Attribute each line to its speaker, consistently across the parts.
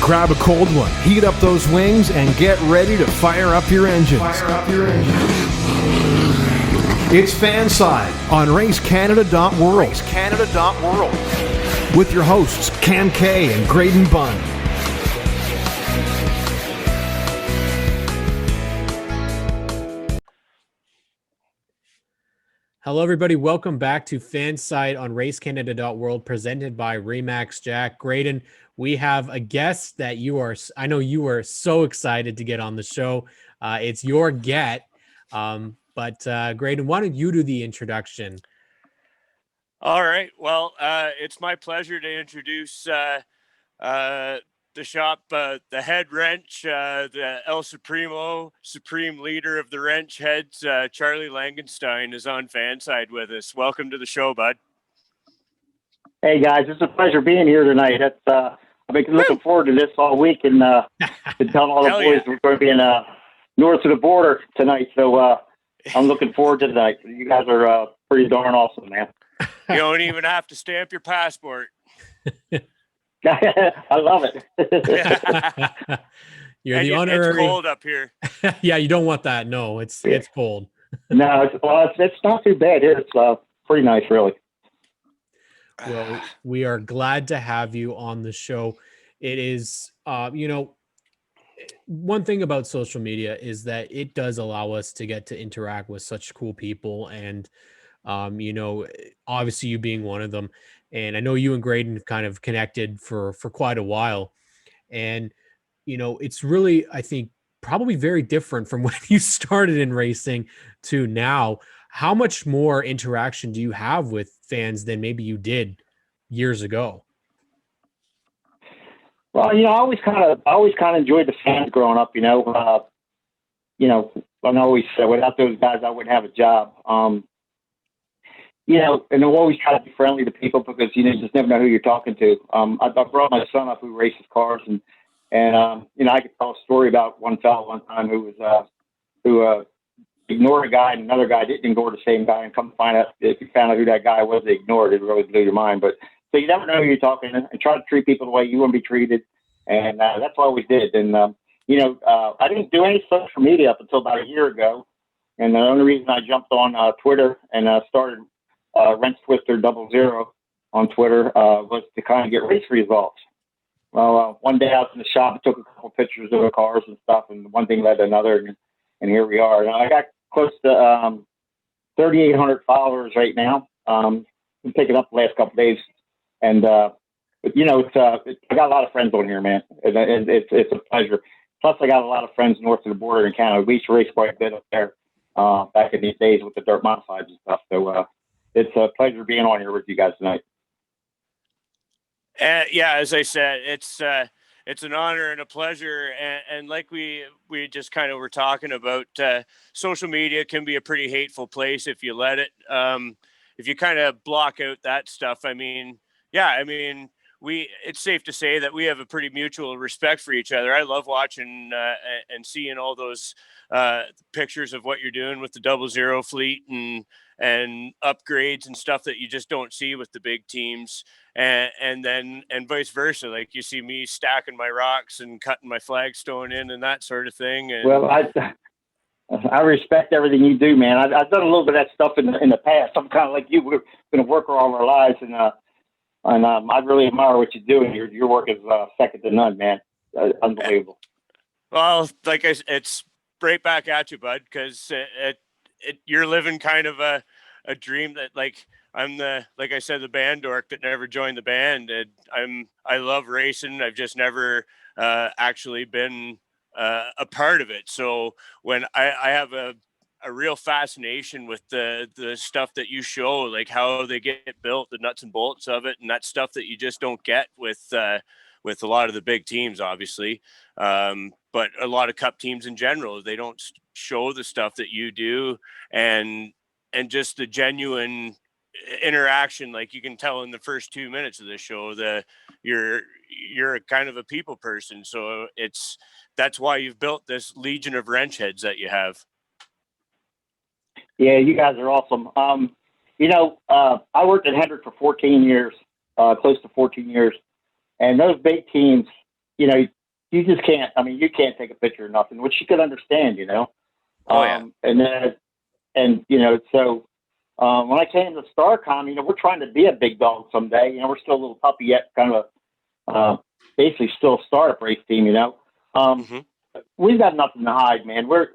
Speaker 1: Grab a cold one, heat up those wings, and get ready to fire up your engines. It's Fanside on RaceCanada.world. With your hosts, Cam K and Graydon Bunn.
Speaker 2: Hello, everybody. Welcome back to Fanside on RaceCanada.world, presented by Remax Jack. Graydon, we have a guest that I know you are so excited to get on the show. It's your get. But Graydon, why don't you do the introduction?
Speaker 3: All right. Well, it's my pleasure to introduce the shop, the head wrench, the El Supreme leader of the wrench heads, Charlie Langenstein, is on Fanside with us. Welcome to the show, bud.
Speaker 4: Hey guys, it's a pleasure being here tonight. I've been looking forward to this all week, and been telling all the boys we're going to be in north of the border tonight. So I'm looking forward to tonight. You guys are pretty darn awesome, man.
Speaker 3: You don't even have to stamp your passport.
Speaker 4: I love it.
Speaker 2: You're the honorary.
Speaker 3: It's cold up here.
Speaker 2: Yeah, you don't want that. No, it's cold.
Speaker 4: No, it's not too bad here. It's pretty nice, really.
Speaker 2: Well, we are glad to have you on the show. It is, one thing about social media is that it does allow us to get to interact with such cool people, and obviously you being one of them. And I know you and Graydon have kind of connected for quite a while. And, it's really, I think, probably very different from when you started in racing to now. How much more interaction do you have with fans than maybe you did years ago?
Speaker 4: Well, I always kind of enjoyed the fans growing up. I always said without those guys, I wouldn't have a job. And I'll always try to be friendly to people because you just never know who you're talking to. I brought my son up who races cars, and I could tell a story about one fellow one time who ignored a guy, and another guy didn't ignore the same guy, and come to find out if you found out who that guy was, they ignored it. It really blew your mind. But so you never know who you're talking to, and try to treat people the way you want to be treated, and that's what I always did. And I didn't do any social media up until about a year ago, and the only reason I jumped on Twitter and started Wrench Twister 00 on Twitter was to kind of get race results. Well, one day I was in the shop, I took a couple pictures of the cars and stuff, and one thing led to another, and here we are. And I got close to 3,800 followers right now. I'm picking up the last couple of days, and I got a lot of friends on here, man, and it's a pleasure. Plus, I got a lot of friends north of the border in Canada. We used to race quite a bit up there back in these days with the dirt modifieds and stuff. So it's a pleasure being on here with you guys tonight.
Speaker 3: As I said, it's an honor and a pleasure. And like we just kind of were talking about, social media can be a pretty hateful place if you let it. If you kind of block out that stuff, it's safe to say that we have a pretty mutual respect for each other. I love watching and seeing all those pictures of what you're doing with the 00 fleet and upgrades and stuff that you just don't see with the big teams, and vice versa. Like you see me stacking my rocks and cutting my flagstone in and that sort of thing. And
Speaker 4: well, I respect everything you do, man. I've done a little bit of that stuff in the past. I'm kind of like you. We've been a worker all our lives, and I really admire what you do. And your work is second to none, man. Unbelievable.
Speaker 3: Well, it's right back at you, bud, because you're living kind of a dream that, like, I'm like I said, the band dork that never joined the band. And I love racing. I've just never actually been a part of it. So when I have a real fascination with the stuff that you show, like how they get built, the nuts and bolts of it, and that stuff that you just don't get with a lot of the big teams, obviously. But a lot of cup teams in general, they don't show the stuff that you do, and just the genuine interaction. Like you can tell in the first 2 minutes of the show that you're kind of a people person. So that's why you've built this legion of wrench heads that you have.
Speaker 4: Yeah, you guys are awesome. I worked at Hendrick for 14 years, close to 14 years. And those big teams, you just can't. I mean, you can't take a picture of nothing, which you could understand, you know.
Speaker 3: Oh, yeah.
Speaker 4: And then, and you know, so when I came to StarCom, you know, we're trying to be a big dog someday. You know, we're still a little puppy yet, kind of basically still a startup race team. You know, we've got nothing to hide, man. We're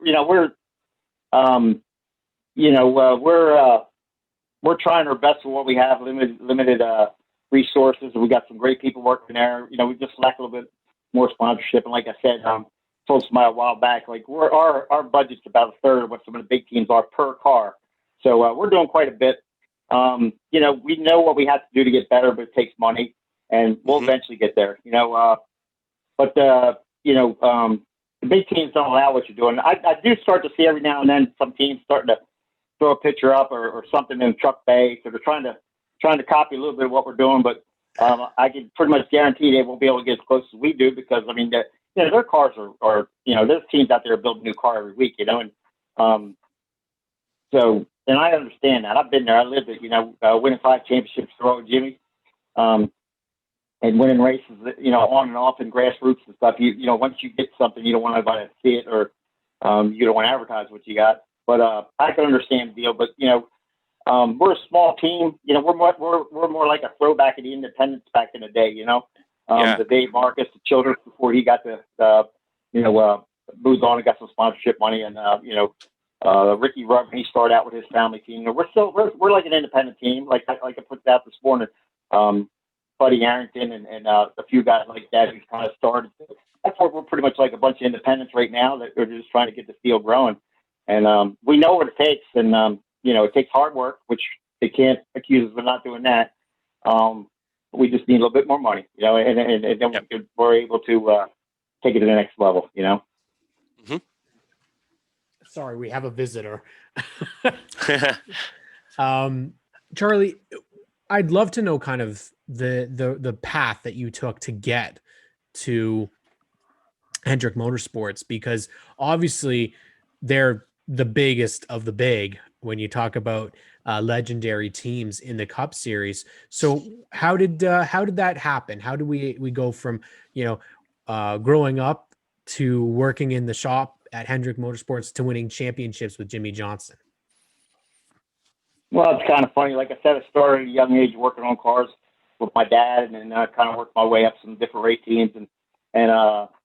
Speaker 4: trying our best with what we have, limited resources. We got some great people working there. You know, we just lack a little bit more sponsorship. And like I said, told somebody a while back, like our budget's about a third of what some of the big teams are per car. So we're doing quite a bit. You know, we know what we have to do to get better, but it takes money, and we'll eventually get there. You know, the big teams don't allow what you're doing. I do start to see every now and then some teams starting to throw a picture up or something in the truck bay. So they're trying to copy a little bit of what we're doing, but I can pretty much guarantee they won't be able to get as close as we do, because I mean, their cars are there's teams out there building a new car every week, you know, and and I understand that. I've been there. I lived it, you know, winning 5 championships through with Jimmy, and winning races, you know, on and off in grassroots and stuff. You know, once you get something, you don't want anybody to see it, or you don't want to advertise what you got. But I can understand the deal. But you know, we're a small team. You know, we're more like a throwback of the independents back in the day. You know, the Dave Marcus, the Childress, before he got moved on and got some sponsorship money, and Ricky Rugg, he started out with his family team. You know, we're like an independent team. Like I put out this morning, Buddy Arrington and a few guys like that who kind of started. That's what we're pretty much like, a bunch of independents right now that are just trying to get the field growing. And we know what it takes, and you know, it takes hard work, which they can't accuse us of not doing that. We just need a little bit more money, you know, and then we're able to take it to the next level, you know.
Speaker 2: Sorry, we have a visitor. Charlie, I'd love to know kind of the path that you took to get to Hendrick Motorsports, because obviously they're the biggest of the big when you talk about legendary teams in the Cup Series. So how did that happen? How do we go from, you know, growing up to working in the shop at Hendrick Motorsports to winning championships with Jimmy Johnson?
Speaker 4: Well, it's kind of funny. Like I said, I started at a young age working on cars with my dad, and then I kind of worked my way up some different race teams, and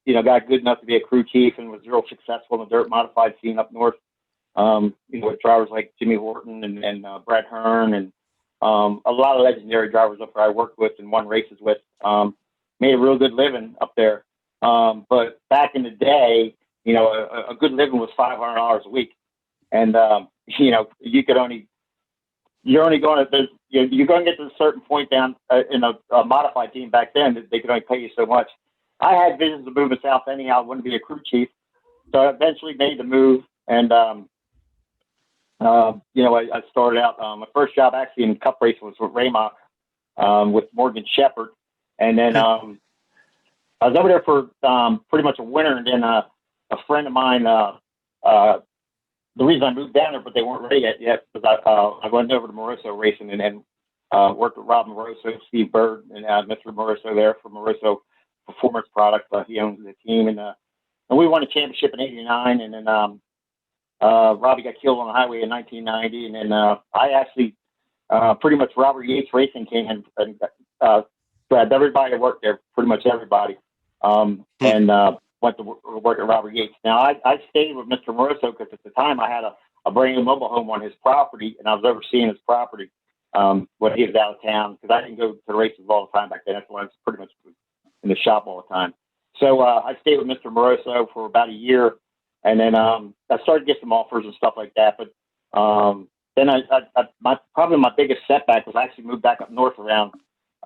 Speaker 4: you know, got good enough to be a crew chief and was real successful in the dirt modified scene up north. You know, with drivers like Jimmy Horton and Brad Hearn, and a lot of legendary drivers up there I worked with and won races with. Made a real good living up there. But back in the day, you know, a good living was $500 a week, and you know, you're only going to you're going to get to a certain point down in a modified team back then that they could only pay you so much. I had visions of moving south anyhow. I wouldn't be a crew chief, so I eventually made the move, and you know, I started out. My first job actually in Cup racing was with Remax, with Morgan Shepherd, and then I was over there for pretty much a winter, and then a friend of mine. The reason I moved down there, but they weren't ready yet, because I went over to Moroso Racing and then worked with Rob Moroso, Steve Bird, and Mr. Moroso there for Moroso Performance Products. He owns the team, and we won a championship in '89, and then Robbie got killed on the highway in 1990, and then I actually pretty much Robert Yates Racing came and grabbed everybody that worked there, pretty much everybody, and went to work at Robert Yates. Now, I stayed with Mr. Moroso because at the time I had a brand new mobile home on his property, and I was overseeing his property when he was out of town, because I didn't go to the races all the time back then. That's why I was pretty much in the shop all the time. So I stayed with Mr. Moroso for about a year, and then I started to get some offers and stuff like that. But then probably my biggest setback was I actually moved back up north around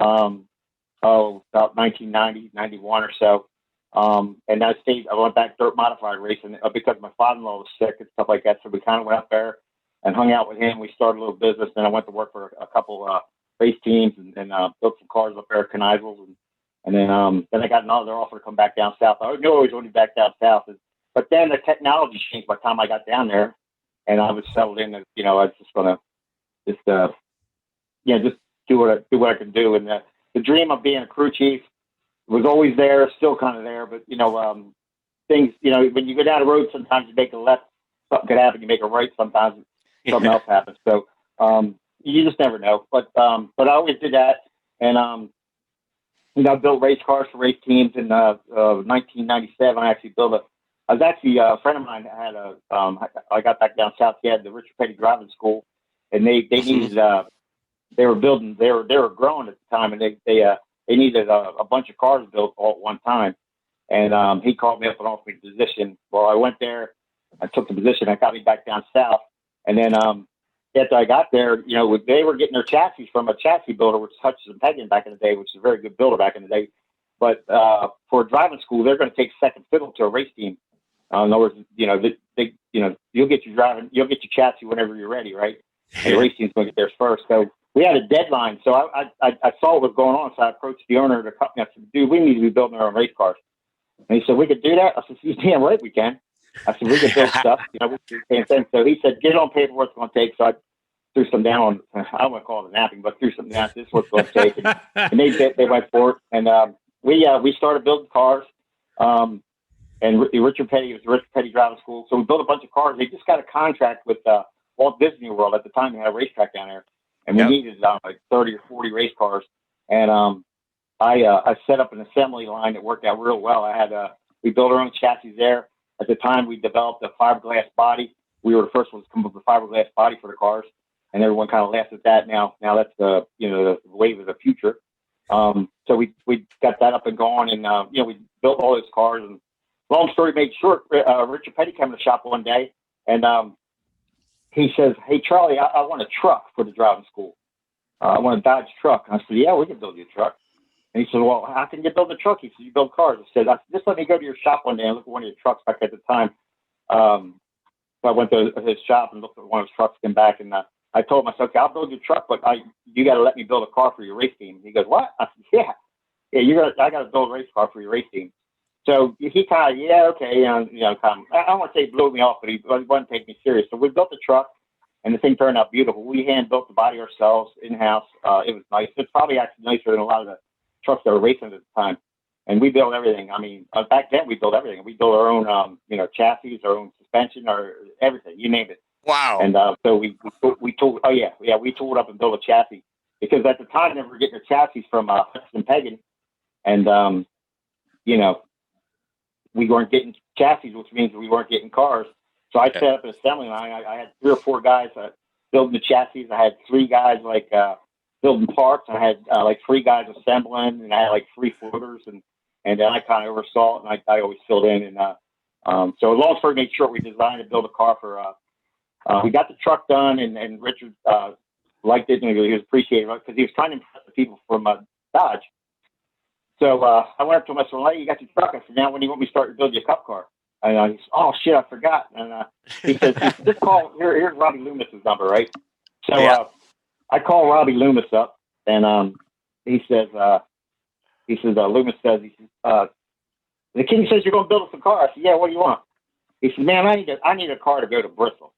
Speaker 4: about 1990, 91 or so. And I went back dirt modified racing because my father-in-law was sick and stuff like that. So we kind of went up there and hung out with him. We started a little business. Then I went to work for a couple race teams and built some cars up there at Kneisels. And then I got another offer to come back down south. I knew I was going to be back down south. But then the technology changed by the time I got down there, and I was settled in. And, you know, I was just going to just do what I can do. And the dream of being a crew chief was always there, still kind of there. But, things, when you go down the road, sometimes you make a left, something could happen. You make a right, sometimes something else happens. So you just never know. But I always did that. And, I built race cars for race teams in 1997. I actually a friend of mine had I got back down south. He had the Richard Petty driving school, and they needed, they were growing at the time, and they needed a bunch of cars built all at one time. And he called me up and offered me the position. Well, I went there, I took the position, I got me back down south. And then after I got there, they were getting their chassis from a chassis builder, which was Hutchison Pegan back in the day, which is a very good builder back in the day. But for a driving school, they're going to take second fiddle to a race team. In other words, you'll get your chassis whenever you're ready, right? And the race team's going to get theirs first. So we had a deadline. So I saw what was going on. So I approached the owner of the company. I said, dude, we need to be building our own race cars. And he said, we could do that. I said, you're damn right we can. I said, we can build stuff. So he said, get it on paper what it's going to take. So I threw some down on, I don't want to call it a napping, but threw some down. This is what it's going to take. And they went for it. And we started building cars. And Richard Petty was the Richard Petty driving school. So we built a bunch of cars. They just got a contract with Walt Disney World. At the time, they had a racetrack down there. And we needed like 30 or 40 race cars. And I set up an assembly line that worked out real well. We built our own chassis there. At the time, we developed a fiberglass body. We were the first ones to come up with a fiberglass body for the cars. And everyone kind of laughed at that. Now that's the wave of the future. So we got that up and going, and we built all those cars. And long story made short, Richard Petty came to the shop one day, and he says, "Hey Charlie, I want a truck for the driving school. I want a Dodge truck." And I said, "Yeah, we can build you a truck." And he said, "Well, how can you build a truck?" He said, "You build cars." I said, "Just let me go to your shop one day and look at one of your trucks." Back at the time, so I went to his shop and looked at one of his trucks, came back, and I told him, I said, "Okay, I'll build your truck, but you got to let me build a car for your race team." He goes, "What?" I said, "Yeah, I got to build a race car for your race team." So he kind of, okay, kind of, I don't want to say he blew me off, but he wasn't taking me serious. So we built the truck, and the thing turned out beautiful. We hand built the body ourselves in-house. It was nice. It's probably actually nicer than a lot of the trucks that were racing at the time. And we built everything. I mean, back then we built everything. We built our own, chassis, our own suspension, or everything, you name it.
Speaker 3: Wow.
Speaker 4: And so we tooled. Oh yeah, we tooled up and built a chassis, because at the time they were getting the chassis from Hutchison Pegan, and we weren't getting chassis, which means we weren't getting cars. So I set up an assembly line. I had 3 or 4 guys building the chassis. I had 3 guys building parts. I had 3 guys assembling, and I had 3 floaters, and then I kind of oversaw it, and I always filled in. And so long story made short, we designed and built a car for. We got the truck done, and Richard liked it, and he was appreciative of it, because he was trying to impress the people from Dodge. So I went up to him. I said, "Well, hey, you got your truck." I said, "Now when do you want me to start to build you a cup car?" And he said, "Oh shit, I forgot." And he says, "Just call. Here's Robbie Loomis's number, right?" So I call Robbie Loomis up, and he says, Loomis says, "The king says you're going to build us a car." I said, "Yeah, what do you want?" He said, "Man, I need a car to go to Bristol."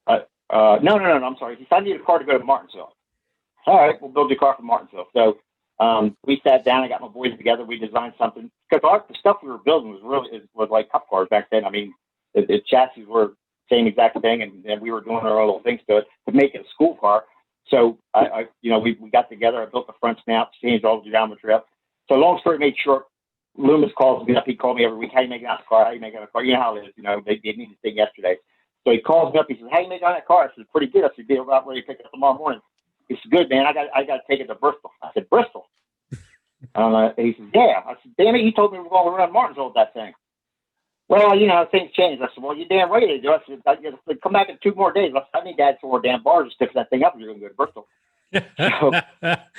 Speaker 4: No, I'm sorry. He said, "I need a car to go to Martinsville." All right, we'll build you a car for Martinsville. So we sat down. I got my boys together. We designed something, because the stuff we were building was like cup cars back then. I mean, the chassis were the same exact thing, and we were doing our own little things to it to make it a school car. So we got together. I built the front snout, changed all the geometry up. So long story made short, Loomis calls me up. He called me every week. "How you making out the car? How you making out the car?" You know how it is. They need this thing yesterday. So he calls me up. He says, "How you making out that car?" I said, "Pretty good." I said, "Be about ready to pick it up tomorrow morning." He said, "Good, man. I got to take it to Bristol." I said, "Bristol?" He says, "Yeah." I said, "Damn it, you told me we were going around Martinsville with that thing." "Well, things changed." I said, "Well, you're damn right they do." I said, "Come back in 2 more days. I need to add 4 more damn bars to stick that thing up if you're going to go to Bristol."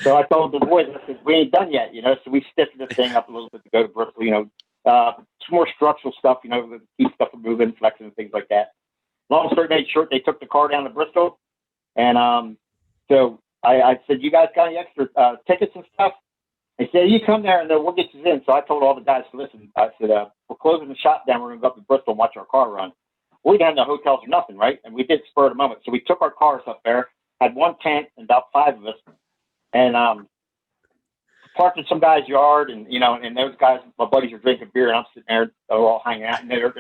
Speaker 4: So I told the boys, I said, "We ain't done yet, So we stiffened this thing up a little bit to go to Bristol, some more structural stuff, to keep stuff from moving, flexing, and things like that. Long story made short, they took the car down to Bristol, and so I said, "You guys got any extra tickets and stuff?" They said, "You come there and we'll get you in." So I told all the guys, "Listen," I said, "We're closing the shop down. We're going to go up to Bristol and watch our car run." We didn't have no hotels or nothing, right? And we did spur of the moment. So we took our cars up there, had 1 tent and about 5 of us, and parked in some guy's yard, and and those guys, my buddies are drinking beer, and I'm sitting there, they're all hanging out, and they're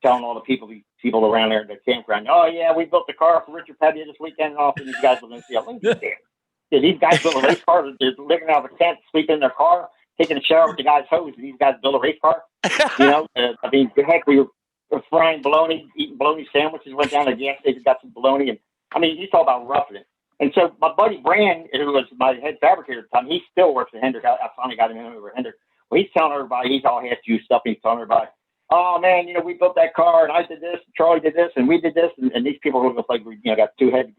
Speaker 4: telling all the people around there at the campground, oh yeah, we built the car for Richard Petty this weekend, and all, and these guys live in Seattle. Yeah, these guys built a race car. They're living out of a tent, sleeping in their car, taking a shower with the guy's hose, and these guys built a race car. I mean, heck, we were frying bologna, eating bologna sandwiches, went down to the gas station, got some bologna, and I mean, you talk about roughing it. And so my buddy Brand, who was my head fabricator at the time, he still works at Hendrick. I finally got him in over at Hendrick. Well, he's telling everybody, he's all half-juiced stuff, and he's telling everybody, oh, man, we built that car, and I did this, and Charlie did this, and we did this, and these people look like we got two heads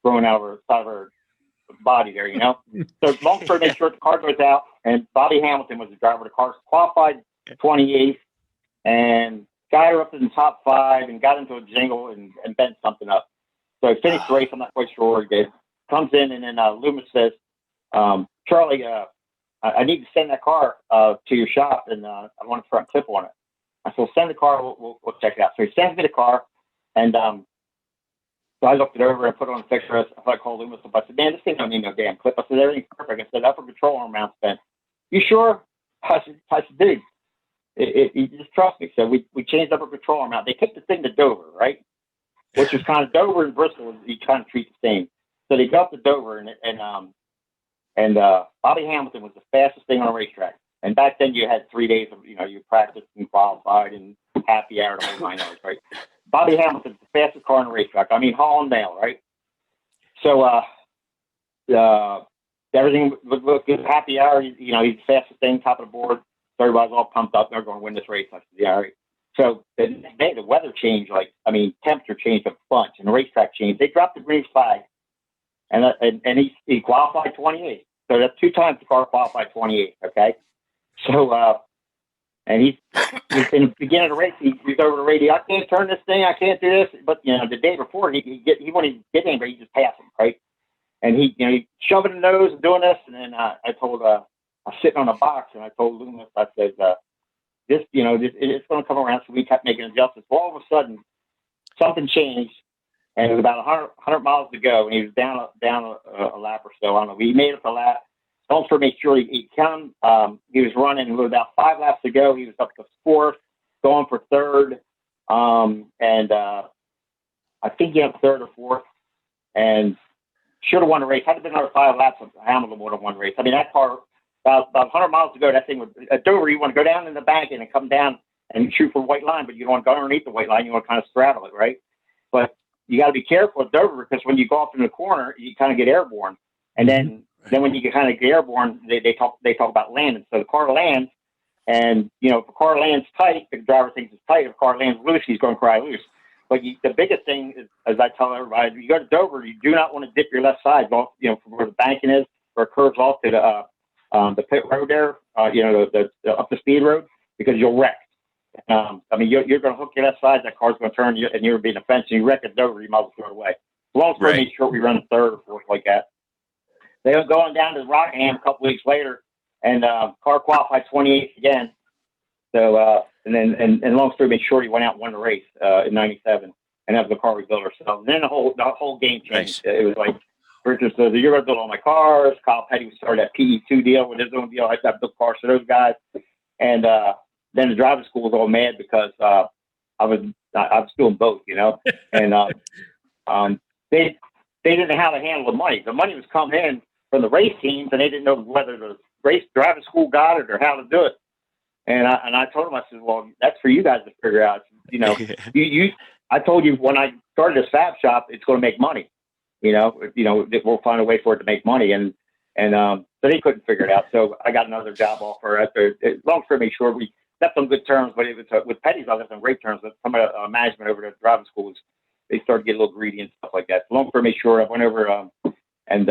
Speaker 4: growing out of our side of our body there, So long story short, the car goes out, and Bobby Hamilton was the driver. The car qualified 28th, and got her up in the top 5, and got into a jingle and bent something up. So he finished the race. I'm not quite sure what he did. Comes in, and then Loomis says, Charlie, I need to send that car to your shop, and I want a front clip on it. I said, well, send the car. We'll check it out. So he sends me the car, and so I looked it over and put it on the fixture. I called Loomis up. I said, man, this thing don't need no damn clip. I said, everything's perfect. I said, upper control arm mount's bent. You sure? I said, dude, you just trust me. So we changed upper control arm mount. They took the thing to Dover, right? Which was kind of Dover and Bristol, you kind of treat the same. So they got to Dover, and Bobby Hamilton was the fastest thing on a racetrack. And back then you had 3 days of, you practiced and qualified and happy hour to whole 9 hours, right? Bobby Hamilton's the fastest car on a racetrack. I mean, Holland Mail, right? So everything would look good. Happy hour, he's the fastest thing, top of the board. So everybody's all pumped up. They're going to win this race. I said, yeah, all right. So the next day, the weather changed, temperature changed a bunch, and the racetrack changed. They dropped the green flag, and he qualified 28th. So that's 2 times the car qualified 28th, okay? So, and he's in the beginning of the race, he's over the radio, I can't turn this thing, I can't do this. But, the day before, he wouldn't even get anybody, he just passed him, right? And he shoving the nose and doing this, and then I was sitting on a box, and I told Loomis, I said, it's going to come around. So we kept making adjustments. Well, all of a sudden, something changed, and it was about 100 miles to go, and he was down a lap or so. I don't know. We made up a lap. Don't for make sure he come. He was running with about 5 laps to go. He was up to 4th, going for 3rd, and I think he had 3rd or 4th, and should have won the race. Had it been another 5 laps, Hamilton would have won the race. I mean, that car. About 100 miles to go, that thing would, at Dover, you want to go down in the bank and come down and shoot for a white line, but you don't want to go underneath the white line. You want to kind of straddle it, right? But you got to be careful at Dover because when you go off in the corner, you kind of get airborne. And then when you kind of get airborne, they talk about landing. So the car lands, and, if the car lands tight, the driver thinks it's tight. If the car lands loose, he's going to cry loose. But the biggest thing is, as I tell everybody, you go to Dover, you do not want to dip your left side off, from where the banking is, where it curves off to the pit road there, the up the speed road, because you'll wreck. I mean, you're going to hook your left side, that car's going to turn, and you're being a fence, and you wreck it over, you might as well throw it away. Long story short, we run 3rd or 4th like that. They were going down to Rockingham a couple weeks later, and car qualified 28th again. So, and long story short, he went out and won the race in '97, and that was the car we built ourselves. And then the whole game changed. Nice. It was like, Richard says, you're going to build all my cars. Kyle Petty started that PE2 deal with his own deal. I built cars for those guys. And then the driving school was all mad because I was doing both, And they didn't know how to handle the money. The money was coming in from the race teams, and they didn't know whether the driving school got it or how to do it. And I told them, I said, well, that's for you guys to figure out. I told you when I started this fab shop, it's going to make money. We'll find a way for it to make money. And so they couldn't figure it out. So I got another job offer. Long story short, we left on good terms, but it was with Petty's, I left on great terms. But some of the management over the driving schools, they started to get a little greedy and stuff like that. So long story short, I went over and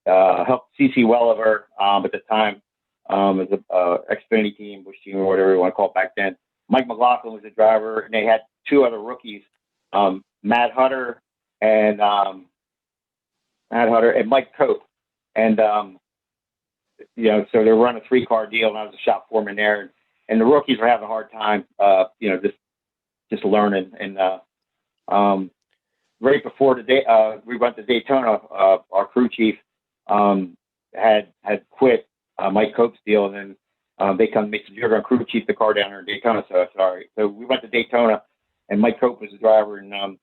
Speaker 4: helped CC Welliver at the time as a Xfinity team, Bush team, or whatever you want to call it back then. Mike McLaughlin was the driver, and they had 2 other rookies, Matt Hutter and Mike Cope. And, so they're running a 3-car deal, and I was a shop foreman there. And the rookies were having a hard time, just learning. And right before the day, we went to Daytona, our crew chief had quit Mike Cope's deal, and then they come to me and said, "You're going to crew chief the car down there in Daytona." So I said, "All right." So we went to Daytona, and Mike Cope was the driver, and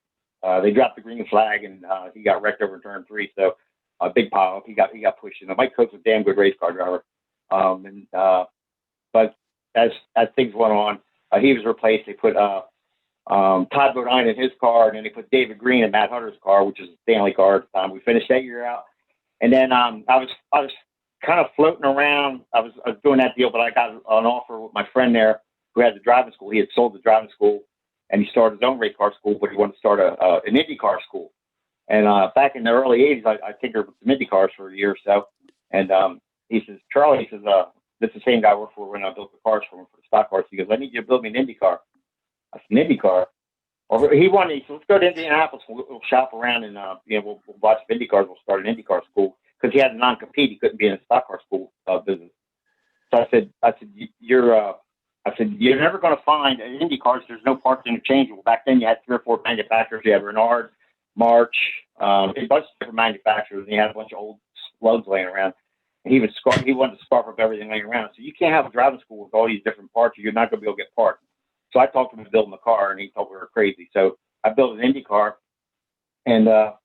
Speaker 4: they dropped the green flag, and he got wrecked over in turn 3. So a big pile. He got pushed in. Mike Cope's a damn good race car driver. But as things went on, he was replaced. They put Todd Bodine in his car, and then they put David Green in Matt Hunter's car, which is a Stanley car at the time. We finished that year out, and then I was kind of floating around. I was doing that deal, but I got an offer with my friend there who had the driving school. He had sold the driving school, and he started his own race car school, but he wanted to start an IndyCar school. And back in the early 80s, I tinkered with some Indy cars for a year or so. And he says, "Charlie," he says, "this is the same guy I worked for when I built the cars for him, for the stock cars." He goes, "I need you to build me an Indy car." I said, "An Indy car?" Well, he said, "Let's go to Indianapolis. We'll shop around and we'll watch Indy cars. We'll start an Indy car school." Because he had a non-compete, he couldn't be in a stock car school business. So I said, "You're never going to find an Indy cars. There's no parts interchangeable." Back then, you had 3 or 4 manufacturers. You had Renard, March, a bunch of different manufacturers, and you had a bunch of old slugs laying around. And he wanted to scarf up everything laying around. So you can't have a driving school with all these different parts. You're not going to be able to get parts. So I talked to him about building the car, and he told me we were crazy. So I built an Indy car, and that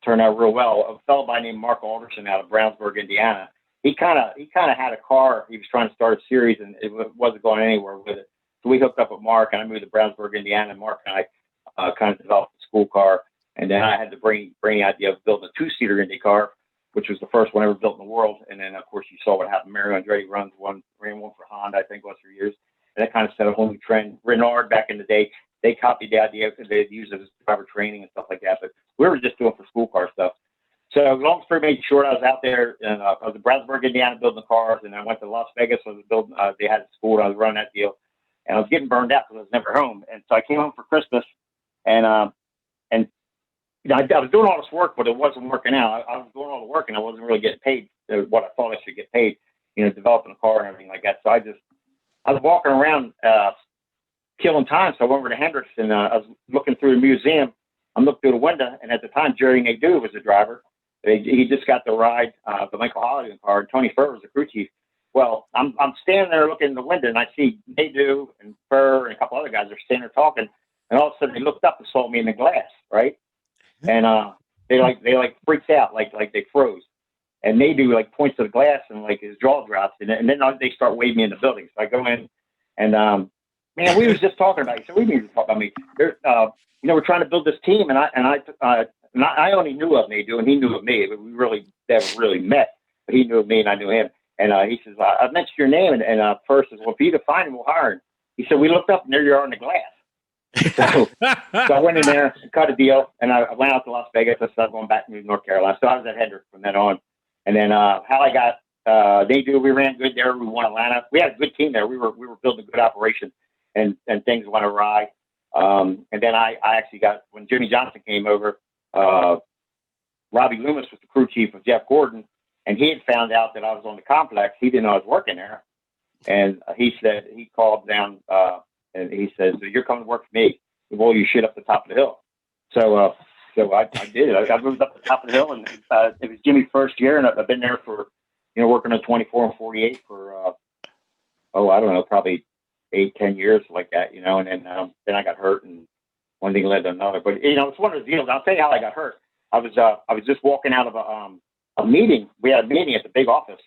Speaker 4: turned out real well. A fellow by the name Mark Alderson out of Brownsburg, Indiana. He kind of had a car. He was trying to start a series, and it wasn't going anywhere with it. So we hooked up with Mark, and I moved to Brownsburg, Indiana. And Mark and I kind of developed a school car, and then I had to bring the idea of building a 2-seater Indy car, which was the first one ever built in the world. And then, of course, you saw what happened. Mario Andretti ran one for Honda, I think, was for years. And that kind of set a whole new trend. Renard, back in the day, they copied the idea because they'd use it as driver training and stuff like that. But we were just doing for school car stuff. So long story made short, I was out there, and I was in Brownsburg, Indiana, building the cars. And I went to Las Vegas. I was building. They had a school, and I was running that deal. And I was getting burned out because I was never home. And so I came home for Christmas, and I was doing all this work, but it wasn't working out. I was doing all the work, and I wasn't really getting paid what I thought I should get paid, developing a car and everything like that. So I was walking around killing time. So I went over to Hendricks, and I was looking through the museum. I looked through the window, and at the time, Jerry Nadeau was the driver. He just got the ride, the Michael Holiday car, and Tony Furr was the crew chief. Well, I'm standing there looking in the window, and I see Nadeau and Furr and a couple other guys are standing there talking, and all of a sudden they looked up and saw me in the glass, right? And they freaked out, like they froze. And Nadeau points to the glass, and his jaw drops, and then they start waving me in the building. So I go in, and man, we was just talking about you. So we need to talk about me. We're trying to build this team, and I only knew of Nadeau, and he knew of me, but we really never really met. But he knew of me, and I knew him. And he says, "I mentioned your name," and first says, "Well, if you define him, we'll hire him." He said, "We looked up, and there you are in the glass." So I went in there, cut a deal, and I went out to Las Vegas. I started going back to North Carolina. So I was at Hendricks from then on. And then how I got Nadeau, we ran good there. We won Atlanta. We had a good team there. We were building a good operation, and things went awry. And then I actually got, when Jimmy Johnson came over, Robbie Loomis was the crew chief of Jeff Gordon, and he had found out that I was on the complex. He didn't know I was working there. And he said, he called down, and he says, "You're coming to work for me. We'll roll your shit up the top of the hill." So I did. I moved up the top of the hill, and it was Jimmy's first year, and I've been there for, working on 24 and 48 for, I don't know, probably 8-10 years like that, and then I got hurt, and one thing led to another. But, it's one of those deals. I'll tell you how I got hurt. I was just walking out of a meeting. We had a meeting at the big office,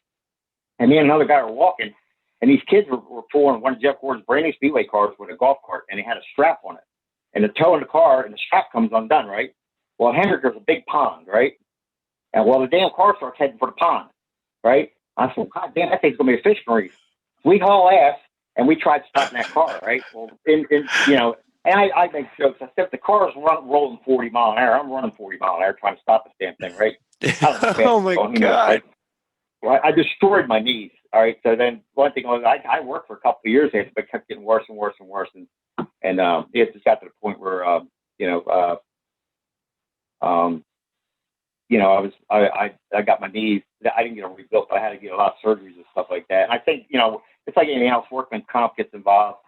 Speaker 4: and me and another guy were walking, and these kids were pulling one of Jeff Gordon's brand new Speedway cars with a golf cart, and it had a strap on it. And the toe in the car, and the strap comes undone, right? Well, at Hendrick, there's a big pond, right? And the damn car starts heading for the pond, right? I said, "God damn, that thing's going to be a fishing reef." We haul ass, and we tried stopping that car, right? Well, and I make jokes. I said, if the car's rolling 40 mile an hour, I'm running 40 mile an hour trying to stop this damn thing, right?
Speaker 5: Oh, my God.
Speaker 4: Well, I destroyed my knees. All right. So then one thing was I worked for a couple of years there, but it kept getting worse and worse and worse. And it just got to the point where, I got my knees. I didn't get them rebuilt, but I had to get a lot of surgeries and stuff like that. And I think, it's like anything else, workman's comp gets involved.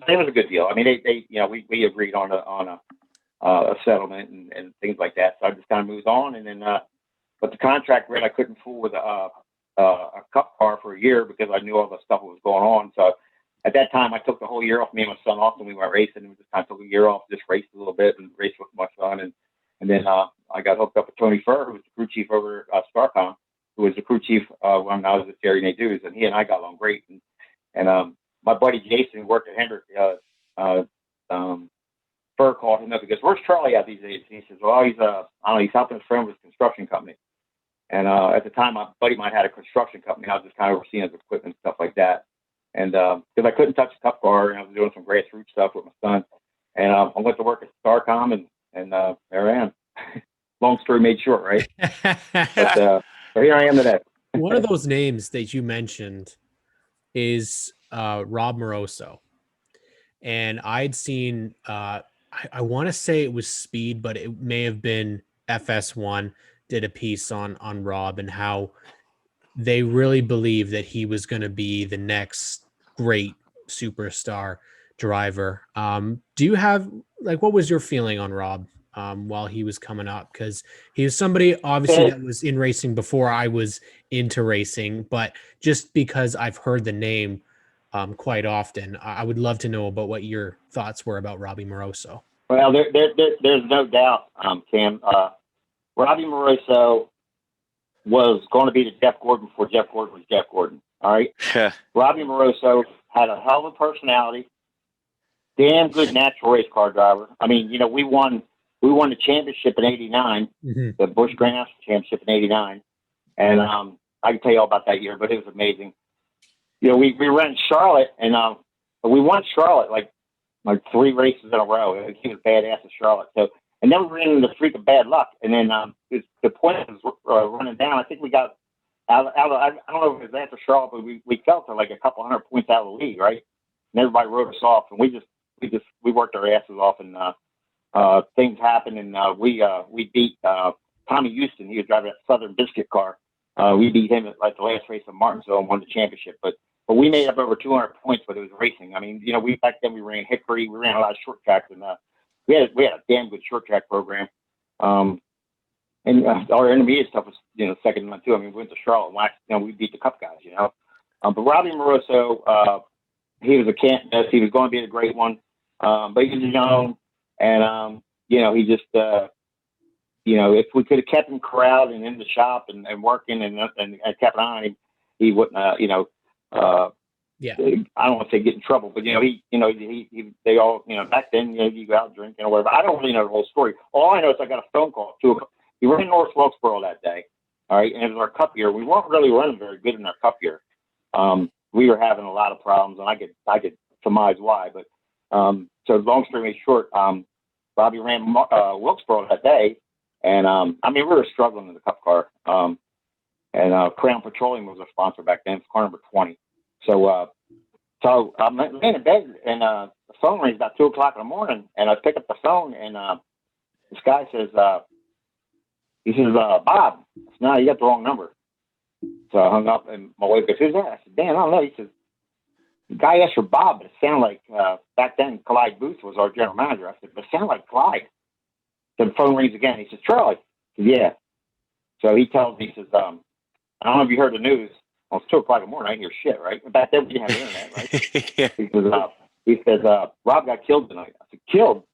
Speaker 4: It was a good deal. I mean, we agreed on a settlement and things like that. So I just kind of moved on. And then, but the contract read I couldn't fool with a cup car for a year because I knew all the stuff that was going on. So at that time, I took the whole year off. Me and my son off, and we went racing. And we just kind of took a year off, just raced a little bit and raced with my son. And then I got hooked up with Tony Furr, who was the crew chief over at Starcom, who was the crew chief when I was at Terry Nadeau's, and he and I got along great. And my buddy Jason, who worked at Hendrick, Furr called him up and goes, "Where's Charlie at these days?" And he says, "Well, he's I don't know, he's helping his friend with his construction company." And at the time, my buddy mine had a construction company. I was just kind of overseeing his equipment and stuff like that. And because I couldn't touch the cup car, and I was doing some grassroots stuff with my son, and I went to work at Starcom, and there I am. Long story made short, right? But so here I am today.
Speaker 2: One of those names that you mentioned is Rob Moroso, and I'd seen I want to say it was Speed, but it may have been FS1 did a piece on Rob and how they really believe that he was going to be the next great superstar driver. Do you have what was your feeling on Rob while he was coming up? Because he was somebody obviously that was in racing before I was into racing, but just because I've heard the name quite often, I would love to know about what your thoughts were about Robbie Moroso.
Speaker 4: Well, there's no doubt, Cam. Robbie Moroso was going to be the Jeff Gordon before Jeff Gordon was Jeff Gordon. All right.
Speaker 5: Yeah.
Speaker 4: Robbie Moroso had a hell of a personality, damn good natural race car driver. I mean, we won the championship in '89, the Busch Grand National Championship in '89, and I can tell you all about that year, but it was amazing. We ran Charlotte, and we won Charlotte like 3 races in a row. He was badass at Charlotte. So, and then we ran into the freak of bad luck. And then the point was running down. I think we got out of, I don't know if it was after Charlotte, but we fell to like a couple 100 points out of the lead, right? And everybody wrote us off, and we worked our asses off, and things happened, and we beat Tommy Houston. He was driving that Southern Biscuit car. We beat him at the last race of Martinsville and won the championship. But we made up over 200 points, but it was racing. I mean, we back then we ran Hickory, we ran a lot of short tracks, and we had a damn good short track program. And our intermediate stuff was second to none too. I mean, we went to Charlotte and we beat the Cup guys. But Robbie Moroso, he was a can't-miss. He was going to be the great one, but he was young, and he just if we could have kept him corralled and in the shop and working and kept an eye on him, he wouldn't I don't want to say get in trouble, but they all back then you go out drinking or whatever. I don't really know the whole story. All I know is I got a phone call we were in North Wilkesboro that day, all right, and it was our Cup year. We weren't really running very good in our Cup year. We were having a lot of problems, and I could surmise why. But so long story short, Robbie ran Wilkesboro that day, and we were struggling in the Cup car. And Crown Petroleum was a sponsor back then. It's car number 20. So I'm laying in bed, and the phone rings about 2:00 in the morning, and I pick up the phone, and this guy says, Bob. No, you got the wrong number. So I hung up, and my wife goes, "Who's that?" I said, "Dan, I don't know." He says, "The guy asked for Bob, but it sounded like back then Clyde Booth was our general manager." I said, "But it sounded like Clyde." So the phone rings again. He says, "Charlie." I said, "Yeah." So he tells me, he says, "I don't know if you heard the news." Well, it's 2:00 in the morning. I didn't hear shit, right? Back then we didn't have the internet, right? Yeah. He says, "Rob got killed tonight." I said, "Killed?"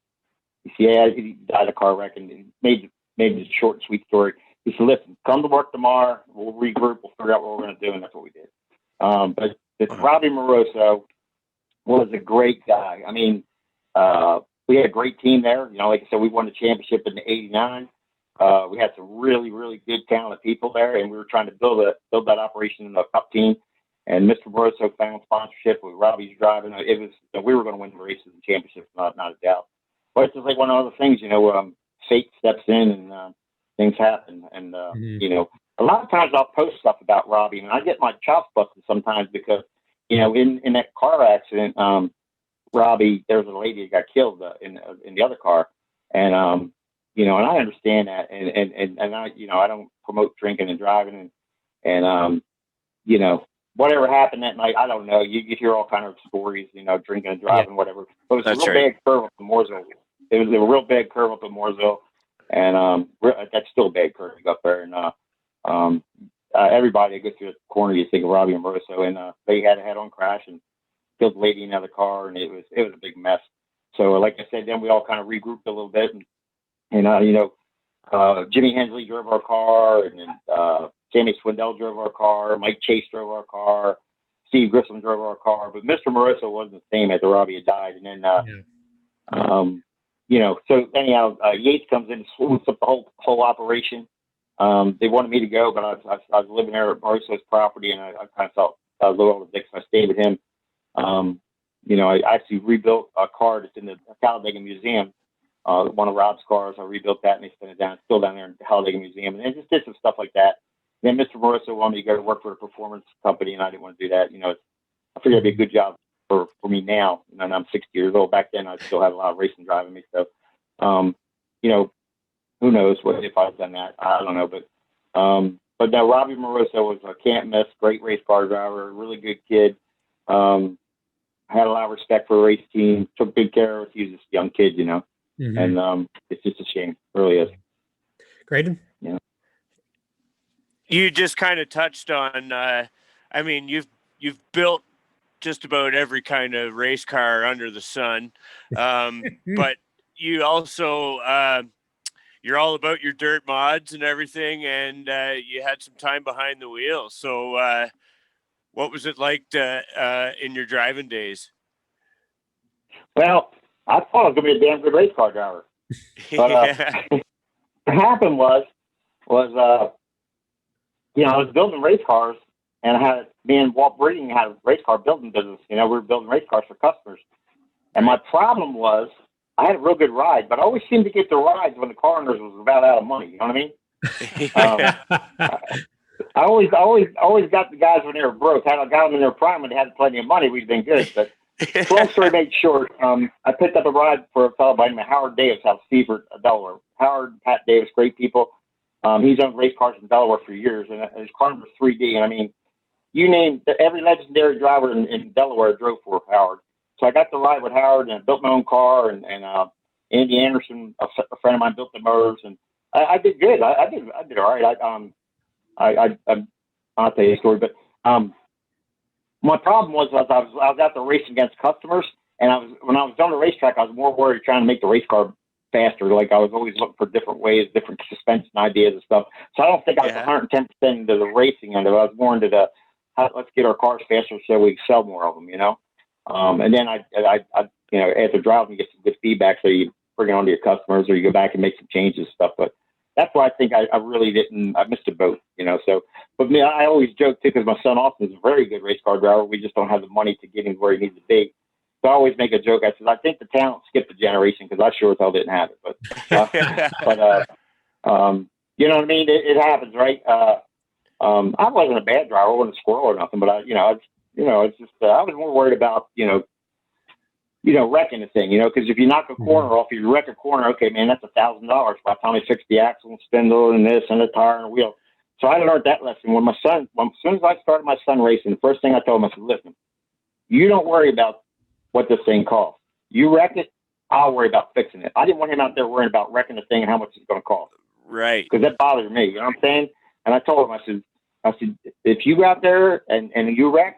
Speaker 4: He said, "Yeah, he died in a car wreck," and made it a short and sweet story. He said, "Listen, come to work tomorrow. We'll regroup. We'll figure out what we're going to do," and that's what we did. But Robbie Moroso was a great guy. I mean, we had a great team there. Like I said, we won the championship in '89. We had some really, really good, talented people there, and we were trying to build that operation in the Cup team. And Mr. Moroso found sponsorship with Robbie's driving. It was we were going to win the races and championships, not a doubt. But it's just like one of the things, fate steps in and things happen. And a lot of times I'll post stuff about Robbie, and I get my chops busted sometimes because in that car accident, Robbie, there was a lady that got killed in the other car, and and I understand that, and I don't promote drinking and driving, and whatever happened that night, I don't know. You hear all kind of stories, drinking and driving, whatever. But it was a real bad curve up in Mooresville. It was a real bad curve up in Mooresville, and that's still a bad curve up there. And everybody that goes through the corner, you think of Robbie and Moroso, and they had a head-on crash and killed the lady in the ccar, and it was a big mess. So, like I said, then we all kind of regrouped a little bit, and Jimmy Hensley drove our car, and then Sammy Swindell drove our car, Mike Chase drove our car, Steve Grissom drove our car, but Mr. Moroso wasn't the same after Robbie had died, and then so anyhow, Yates comes in and swoops up the whole operation. They wanted me to go, but I was living there at Moroso's property, and I kind of felt a little over the dick, so I stayed with him. I actually rebuilt a car that's in the Talladega Museum, one of Rob's cars. I rebuilt that, and they sent it down, still down there in the Talladega Museum, and just did some stuff like that. Then Mr. Moroso wanted me to go to work for a performance company, and I didn't want to do that. I figured it'd be a good job for me now. And I'm 60 years old. Back then, I still had a lot of racing driving me. So, who knows if I've done that? I don't know. But no, Robbie Moroso was a can't miss, great race car driver, really good kid. Had a lot of respect for the race team, took good care of us. He was just a young kid,
Speaker 2: Mm-hmm.
Speaker 4: and it's just a shame. It really is.
Speaker 2: Graydon?
Speaker 4: Yeah.
Speaker 3: You just kind of touched on, you've built just about every kind of race car under the sun. But you also, you're all about your dirt mods and everything. And you had some time behind the wheel. So what was it like in your driving days?
Speaker 4: Well, I thought I was going to be a damn good race car driver. But what happened was I was building race cars, and me and Walt Breeding had a race car building business. We were building race cars for customers. And my problem was I had a real good ride, but I always seemed to get the rides when the car owners was about out of money. You know what I mean? I always got the guys when they were broke. Had I got them in their prime when they had plenty of money, we'd been good. But long story made short, I picked up a ride for a fellow by the name of Howard Davis out of Seaford, Delaware. Howard, Pat Davis, great people. He's owned race cars in Delaware for years, and his car was 3D. And I mean, you name every legendary driver in Delaware drove for Howard. So I got to ride with Howard, and I built my own car, and Andy Anderson, a friend of mine, built the motors, and I did good. I did all right. I'll tell you a story, but my problem was I was out there racing against customers, and when I was on the racetrack, I was more worried trying to make the race car faster. Like I was always looking for different ways, different suspension ideas and stuff. So I don't think I was 110% into the racing end of it. I was more into let's get our cars faster so we can sell more of them, And then I after driving, you get some good feedback, so you bring it on to your customers, or you go back and make some changes and stuff. But that's why I think I really didn't. I missed a boat, So, but me, I always joke too, because my son Austin is a very good race car driver. We just don't have the money to get him where he needs to be. So I always make a joke. I said, I think the talent skipped a generation, because I sure as hell didn't have it. But you know what I mean? It happens, right? I wasn't a bad driver. I wasn't a squirrel or nothing, but it's just I was more worried about wrecking the thing, because if you knock a corner off, you wreck a corner, okay, man, that's $1,000 by the time I fix the axle and spindle and this and the tire and the wheel. So I learned that lesson when as soon as I started my son racing, the first thing I told him, I said, listen, you don't worry about what this thing costs. You wreck it, I'll worry about fixing it. I didn't want him out there worrying about wrecking the thing and how much it's going to cost.
Speaker 3: Right.
Speaker 4: Because that bothered me, you know what I'm saying? And I told him, I said, if you go out there and you wreck,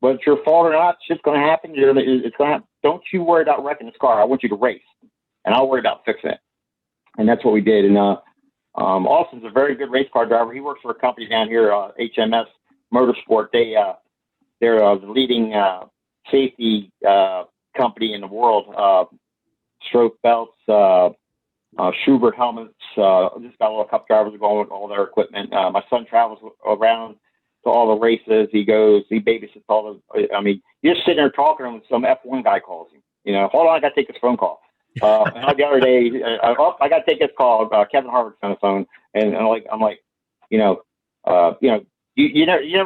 Speaker 4: whether it's your fault or not, shit's going to happen. It's going to happen. Don't you worry about wrecking this car. I want you to race, and I'll worry about fixing it. And that's what we did. And Austin's a very good race car driver. He works for a company down here, HMS Motorsport. They're the leading safety company in the world. Stroke belts, Schubert helmets. Just got all the cup drivers going with all their equipment. My son travels around to all the races. He babysits all the. You're sitting there talking to him, and some F1 guy calls him. Hold on, I got to take this phone call. The other day, I got to take this call. Kevin Harvick's on the phone, and I'm like, you never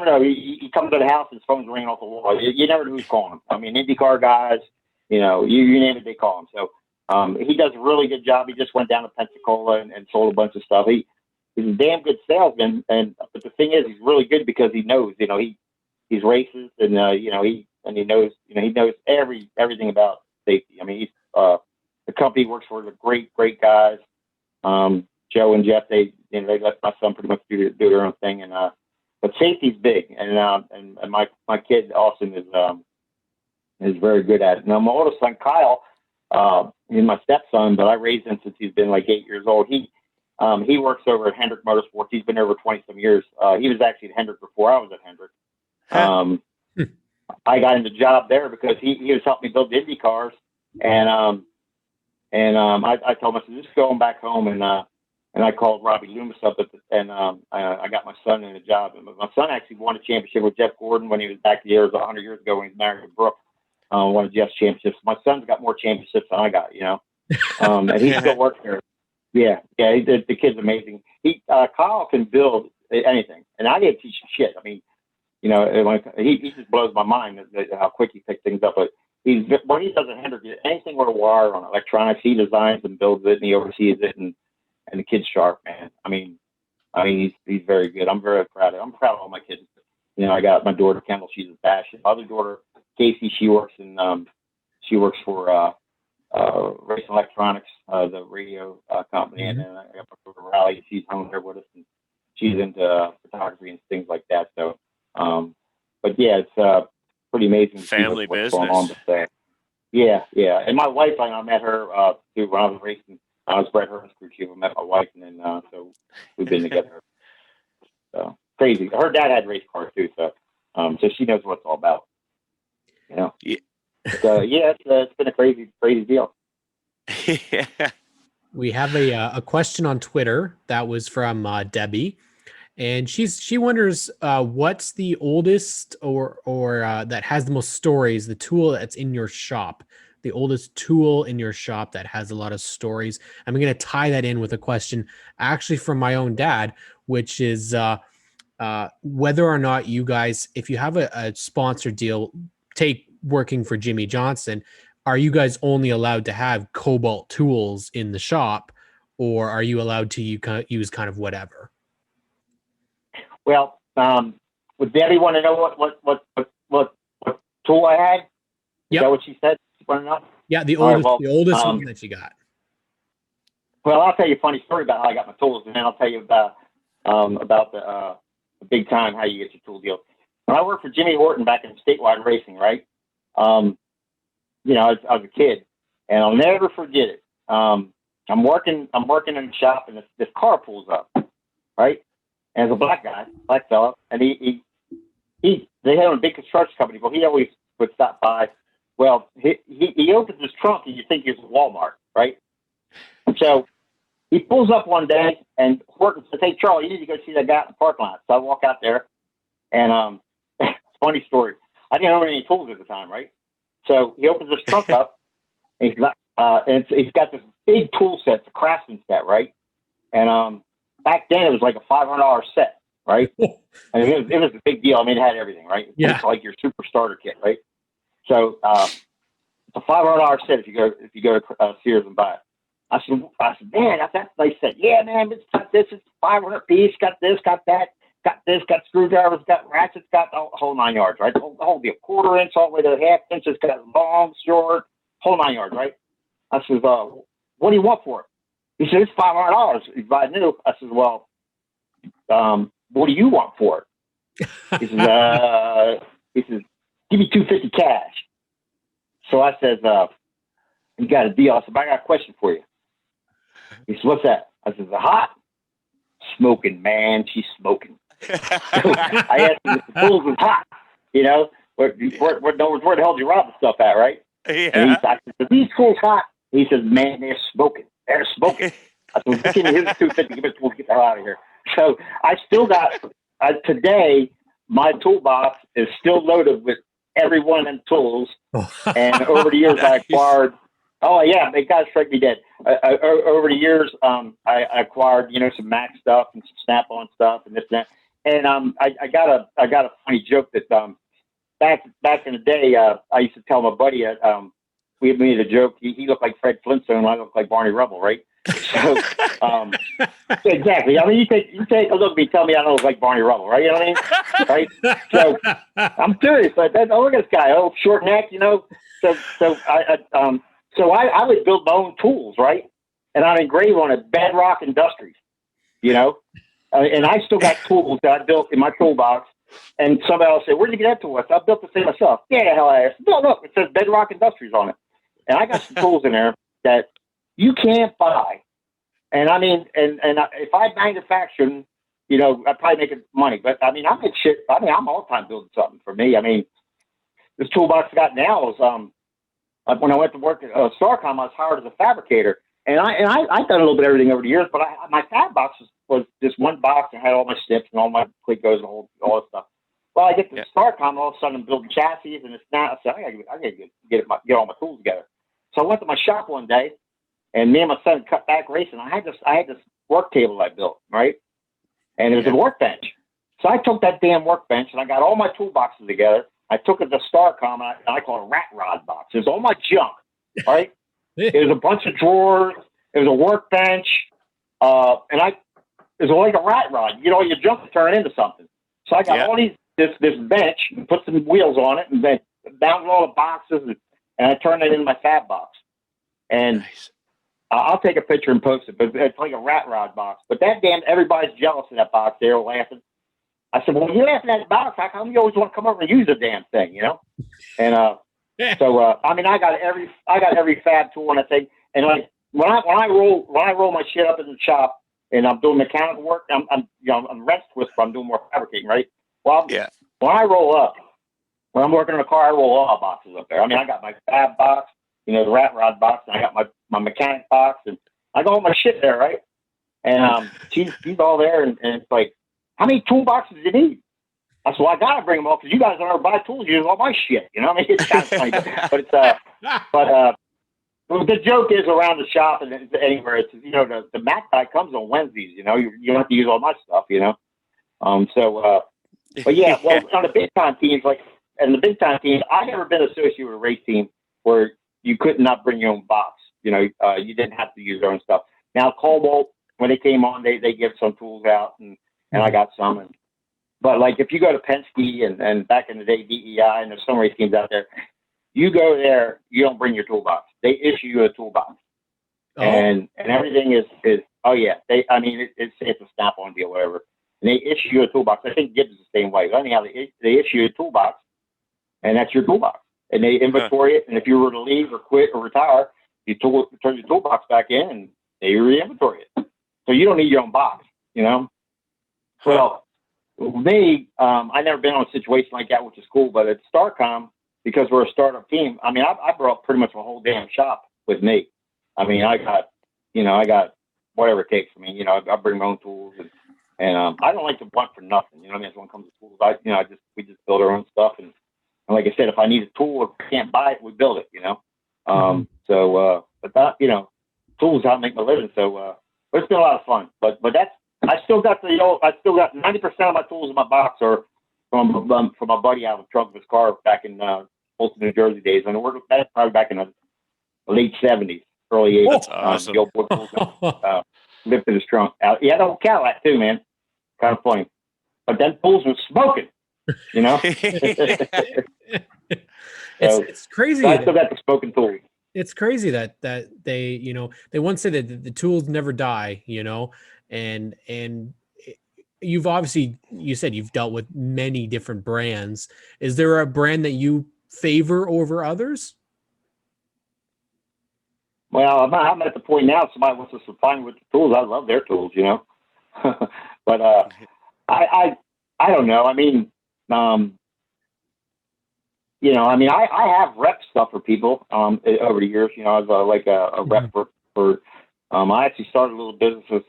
Speaker 4: know. He comes to the house, his phone's ringing off the wall. You never know who's calling him. IndyCar guys, you name it, they call him. So he does a really good job. He just went down to Pensacola and sold a bunch of stuff. He's a damn good salesman, but the thing is, he's really good because he knows, he's racist, and he knows everything about safety. He's the company he works for, the great guys. Joe and Jeff, they let my son pretty much do their own thing, and but safety's big, and my kid Austin is very good at it. Now my oldest son Kyle, he's my stepson, but I raised him since he's been like 8 years old. He works over at Hendrick Motorsports. He's been there over 20-some years. He was actually at Hendrick before I was at Hendrick. I got him the job there because he was helping me build the Indy cars, and I told him, I said, just going back home, and I called Robbie Loomis up, and I got my son in the job. And my son actually won a championship with Jeff Gordon when he was back here 100 years ago when he was married to Brooke. One of Jeff's championships. My son's got more championships than I got, and he still works there. Yeah, the kid's amazing. Kyle can build anything, and I didn't teach him shit. I mean, he just blows my mind how quick he picks things up. But when he does a Hendrick, anything with a wire on electronics, he designs and builds it, and he oversees it, and the kid's sharp, man. I mean, he's very good. I'm very proud of him. I'm proud of all my kids. I got my daughter Kendall. She's a bash. My other daughter Casey, she works for Race Electronics, the radio company, and then I got my daughter Riley. She's home there with us, and she's into photography and things like that. So, but yeah, it's pretty amazing.
Speaker 3: Family business.
Speaker 4: Going on with that. Yeah. And my wife, I met her too when I was racing. I was Brett Hearn's crew chief. I met my wife, and then so we've been together. So crazy. Her dad had race cars too, so she knows what it's all about.
Speaker 3: Yeah.
Speaker 4: So it's been a crazy deal.
Speaker 3: Yeah.
Speaker 2: We have a question on Twitter that was from Debbie, and she wonders what's the oldest or that has the most stories, the tool that's in your shop, the oldest tool in your shop that has a lot of stories. I'm going to tie that in with a question actually from my own dad, which is whether or not you guys, if you have a sponsor deal, take working for Jimmy Johnson, are you guys only allowed to have Cobalt tools in the shop, or are you allowed to use kind of whatever?
Speaker 4: Well, would Debbie want to know what tool I had? Is that what she said?
Speaker 2: Yeah, the oldest one that you got.
Speaker 4: Well, I'll tell you a funny story about how I got my tools, and then I'll tell you about the big time how you get your tool deal. When I worked for Jimmy Horton back in statewide racing, right? I was a kid, and I'll never forget it. I'm working in the shop, and this car pulls up, right? And it's a black fella, and they had a big construction company, but he always would stop by. Well, he opens his trunk, and you think it's Walmart, right? So he pulls up one day, and Horton says, "Hey, Charlie, you need to go see that guy in the parking lot." So I walk out there, and funny story. I didn't own any tools at the time, right? So he opens his trunk up, and he's got this big tool set, it's a Craftsman set, right? And back then it was like a $500 set, right? I mean, it was a big deal. I mean, it had everything, right?
Speaker 2: Yeah.
Speaker 4: It's like your super starter kit, right? So it's a $500 set if you go to Sears and buy it. I said, man, that's that nice set. Yeah, man, it's got this. It's 500 piece. Got this, got that. Got this, got screwdrivers, got ratchets, got the whole 9 yards, right? The whole deal, quarter inch all the way to a half inch. It's got long, short, whole 9 yards, right? I says, what do you want for it? He said, it's $500 if I knew. I said, well, what do you want for it? He says, give me $250 cash. So I says, you got a deal. I said, but I got a question for you. He said, what's that? I said, is it hot? Smoking, man. She's smoking. So I asked him if the tools was hot, where the hell did you rob the stuff at, right?
Speaker 3: Yeah.
Speaker 4: And I said, are these tools hot? He says, man, they're smoking. They're smoking. I said, well, give me his 250, give me the tools, get the hell out of here. So I still got, today, my toolbox is still loaded with every one of them tools. And over the years, I acquired, they got to strike me dead. Over the years, I acquired, some Mac stuff and some Snap-on stuff and this and that. And I got a funny joke that back in the day, I used to tell my buddy, we made a joke. He looked like Fred Flintstone, and I looked like Barney Rubble, right? So exactly. I mean, you take a look at me, tell me I don't look like Barney Rubble, right? You know what I mean? Right? So I'm serious. But look at this guy, short neck, So I would build my own tools, right? And I'd engrave on it Bedrock Industries. you know. And I still got tools that I built in my toolbox. And somebody else said, "Where'd you get that tool?" I said, "I built the thing myself." Yeah, the hell I asked. No, look, it says Bedrock Industries on it. And I got some tools in there that you can't buy. And I mean, if I manufacture them, you know, I'd probably make money. But I mean, I'm all the time building something for me. I mean, this toolbox I got now is when I went to work at Starcom, I was hired as a fabricator. And I've done a little bit of everything over the years, but my fab box was just one box and had all my snips and all my Clicos and all that stuff. Well, I get to Starcom, all of a sudden I'm building chassis, and it's not. I said, I gotta get all my tools together. So I went to my shop one day, and me and my son cut back racing. I had this work table I built, right, and it was a workbench. So I took that damn workbench and I got all my toolboxes together. I took it to Starcom, and I call it a rat rod box. It was all my junk, right? It was a bunch of drawers. It was a workbench, and it was like a rat rod. You know, your junk to turn into something. So I got all this bench, and put some wheels on it, and then bound all the boxes, and I turned it into my fab box. And I'll take a picture and post it, but it's like a rat rod box. But that damn, everybody's jealous of that box. They were laughing. I said, "Well, you're laughing at the box. How come you always want to come over and use the damn thing?" You know, and so I mean, I got every fab tool and I think, and like when I roll my shit up in the shop and I'm doing mechanical work, I'm rest twist, but I'm doing more fabricating, right? Well, when I roll up, when I'm working on a car, I roll all my boxes up there. I mean, I got my fab box, you know, the rat rod box, and I got my mechanic box, and I got all my shit there, right? And she's all there, and it's like, how many toolboxes do you need? I said, well, I gotta bring them all because you guys don't ever buy tools. You use all my shit. You know, I mean, it's kind of funny, but it's the joke is around the shop and anywhere. It's, you know, the mat guy comes on Wednesdays. You know, you don't have to use all my stuff. You know, but yeah, well, on the big time teams, I never been associated with a race team where you could not bring your own box. You know, you didn't have to use your own stuff. Now, Cobalt, when they came on, they give some tools out, and I got some. But like if you go to Penske and back in the day DEI, and there's some race teams out there, you go there, you don't bring your toolbox. They issue you a toolbox, and everything is it's a Snap-on deal, whatever. And they issue you a toolbox. I think Gibbs is the same way. But anyhow, they issue you a toolbox, and that's your toolbox. And they inventory it. And if you were to leave or quit or retire, you turn your toolbox back in, and they re-inventory it. So you don't need your own box, you know. Well, me, I never been on a situation like that, which is cool. But at Starcom, because we're a startup team, I mean, I brought pretty much a whole damn shop with me. I mean, I got whatever it takes. I mean, you know, I bring my own tools, and I don't like to want for nothing. You know what I mean? When it comes to tools, we just build our own stuff. And like I said, if I need a tool or can't buy it, we build it. You know, but that, you know, tools is how I make my living. So, but it's been a lot of fun. But that's. I still got 90% of my tools in my box are from my buddy out of the trunk of his car back in Fulton, New Jersey days, and that's probably back in the late '70s, early '80s.
Speaker 3: That's awesome.
Speaker 4: The old boy lived in his trunk. He had a whole Cadillac too, man. Kind of funny, but that tools was smoking. You know,
Speaker 2: it's crazy.
Speaker 4: So I still got the smoking tools.
Speaker 2: It's crazy that they, you know, they once say that the tools never die, you know. And you've obviously, you said you've dealt with many different brands. Is there a brand that you favor over others?
Speaker 4: Well, I'm at the point now. Somebody wants to supply me with the tools. I love their tools, you know. But I don't know. I mean, you know, I mean, I have rep stuff for people over the years. You know, I was like a rep for. I actually started a little business with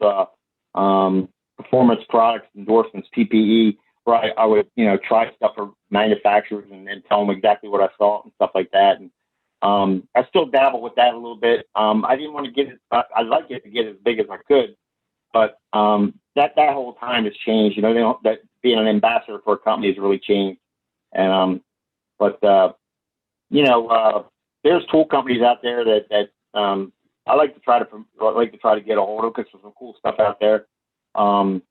Speaker 4: performance products endorsements, PPE, where I would, you know, try stuff for manufacturers and tell them exactly what I saw and stuff like that. And I still dabble with that a little bit. I didn't want to get it. I'd like it to get as big as I could, but that whole time has changed. You know, that being an ambassador for a company has really changed. And you know, there's tool companies out there that I like to try to get a hold of because there's some cool stuff out there. But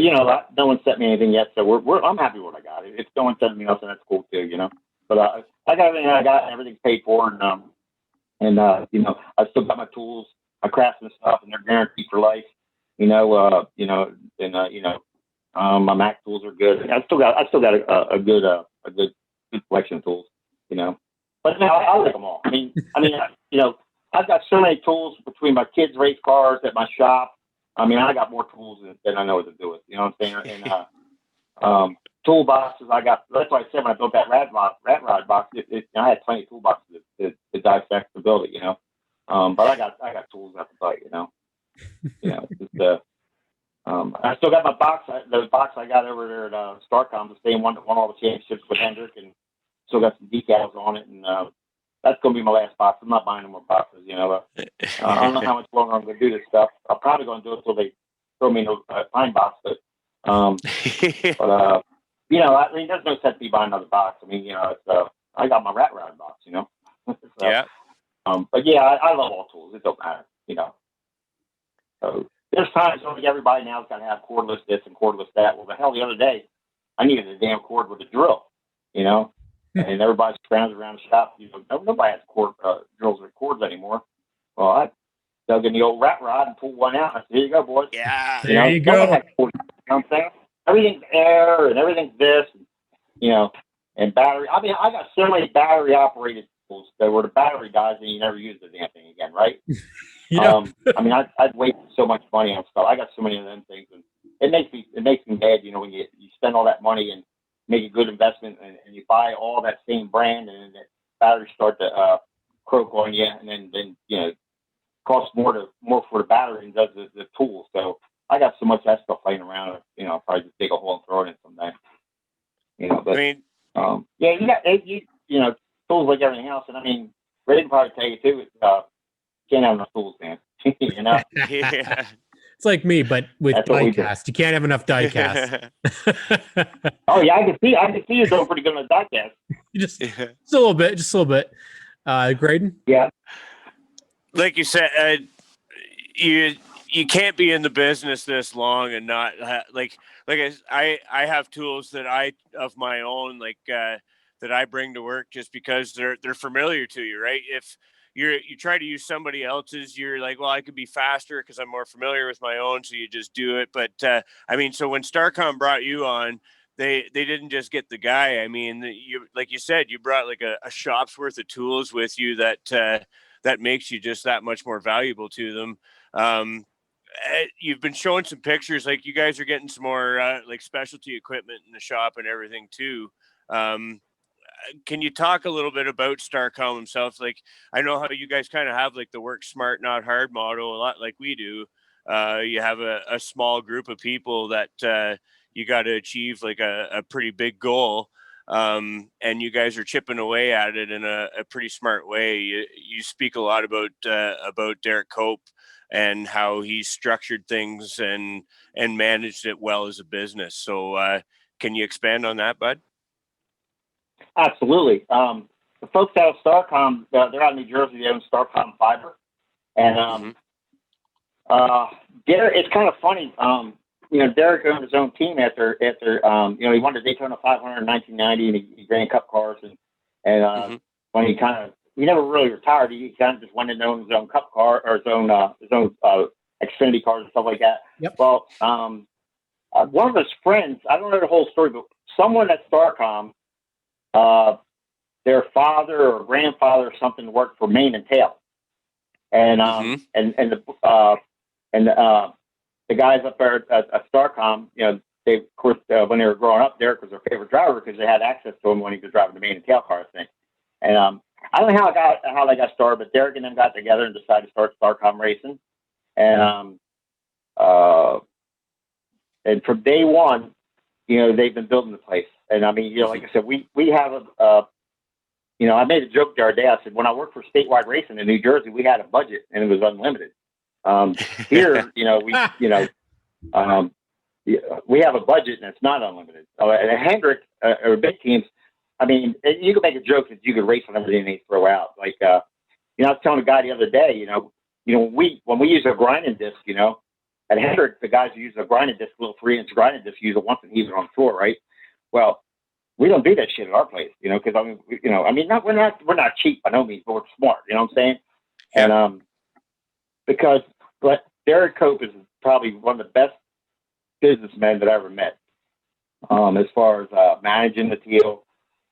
Speaker 4: you know, no one sent me anything yet, so I'm happy with what I got. If no one sent me nothing, that's cool too, you know. But I got everything I got, and everything's paid for, and you know, I still got my tools, my craftsman stuff, and they're guaranteed for life. My Mac tools are good. I still got a good collection of tools, But no, I like them all. I mean, I've got so many tools between my kids' race cars at my shop. I mean, I got more tools than I know what to do with. You know what I'm saying? And toolboxes, that's why I said when I built that rat rod box, I had plenty of toolboxes to dissect to build it. But I got tools at the site. I still got my box. The box I got over there at Starcom, the same one that won all the championships with Hendrick, and still got some decals on it. And that's going to be my last box. I'm not buying any more boxes. I don't know how much longer I'm going to do this stuff. I'm probably going to do it until they throw me in a fine box. But there's no sense me buying another box. I mean, I got my rat rod box. So,
Speaker 3: yeah.
Speaker 4: But yeah, I love all tools. It don't matter. So there's times when everybody now's got to have cordless this and cordless that. Well, the hell, the other day I needed a damn cord with a drill. And everybody's scrounges around the shop. Nobody has drills with cords anymore. Well, I dug in the old rat rod and pulled one out. I said, "Here you go, boys."
Speaker 3: Yeah,
Speaker 2: there you go.
Speaker 4: Cords, you know what I'm saying? Everything's air and everything's this, and battery. I mean, I got so many battery operated tools that were the battery guys, and you never use the damn thing again, right? I mean, I'd wasted so much money on stuff. I got so many of them things, and it makes me bad, when you spend all that money and make a good investment, and you buy all that same brand, and then the batteries start to croak on you, and then it costs more for the battery than does the tool. So I got so much of that stuff laying around. I'll probably just dig a hole and throw it in someday. But you got tools like everything else, and I mean, Ray can probably tell you too. Can't have enough tools, man.
Speaker 3: Yeah.
Speaker 2: It's like me, but with die cast. You can't have enough die cast.
Speaker 4: Oh yeah, I can see you're doing pretty good on the die cast.
Speaker 2: Just a little bit. Graydon?
Speaker 3: Yeah. Like you said, you can't be in the business this long and not I have tools that of my own that I bring to work just because they're familiar to you, right? If you try to use somebody else's, you're like, well, I could be faster because I'm more familiar with my own, so you just do it. But so when Starcom brought you on, they didn't just get the guy. I mean, like you said, you brought like a shop's worth of tools with you that makes you just that much more valuable to them. You've been showing some pictures, like you guys are getting some more like specialty equipment in the shop and everything too. Can you talk a little bit about Starcom himself? Like, I know how you guys kind of have like the work smart, not hard model, a lot like we do. You have a small group of people that you got to achieve like a pretty big goal. And you guys are chipping away at it in a pretty smart way. You speak a lot about Derek Cope and how he structured things and managed it well as a business. So can you expand on that, bud?
Speaker 4: Absolutely. The folks out of Starcom, they're out in New Jersey. They own Starcom Fiber, and Derek. It's kind of funny. Derek owned his own team after he won the Daytona 500 in 1990, and he ran Cup cars, and when he never really retired. He kind of just went and owned his own Cup car or his own Xfinity cars and stuff like that.
Speaker 2: Yep.
Speaker 4: Well, one of his friends, I don't know the whole story, but someone at Starcom. Their father or grandfather or something worked for Mane and Tail, and the guys up there at Starcom, they of course when they were growing up, Derek was their favorite driver because they had access to him when he was driving the Mane and Tail car thing. And I don't know how they got started, but Derek and them got together and decided to start Starcom racing, and from day one, they've been building the place. And I mean, like I said, we have I made a joke the other day. I said, when I worked for Statewide Racing in New Jersey, we had a budget and it was unlimited. Here, we have a budget and it's not unlimited. And Hendrick or big teams, I mean, you could make a joke that you could race on everything they throw out. Like, I was telling a guy the other day, when we use a grinding disc, at Hendrick, the guys who use a grinding disc, little 3-inch grinding disc, use it once and heave it on the floor, right? Well, we don't do that shit at our place, because we're not cheap by no means, but we're smart, you know what I'm saying? Yeah. And because Derek Cope is probably one of the best businessmen that I ever met. As far as managing the deal,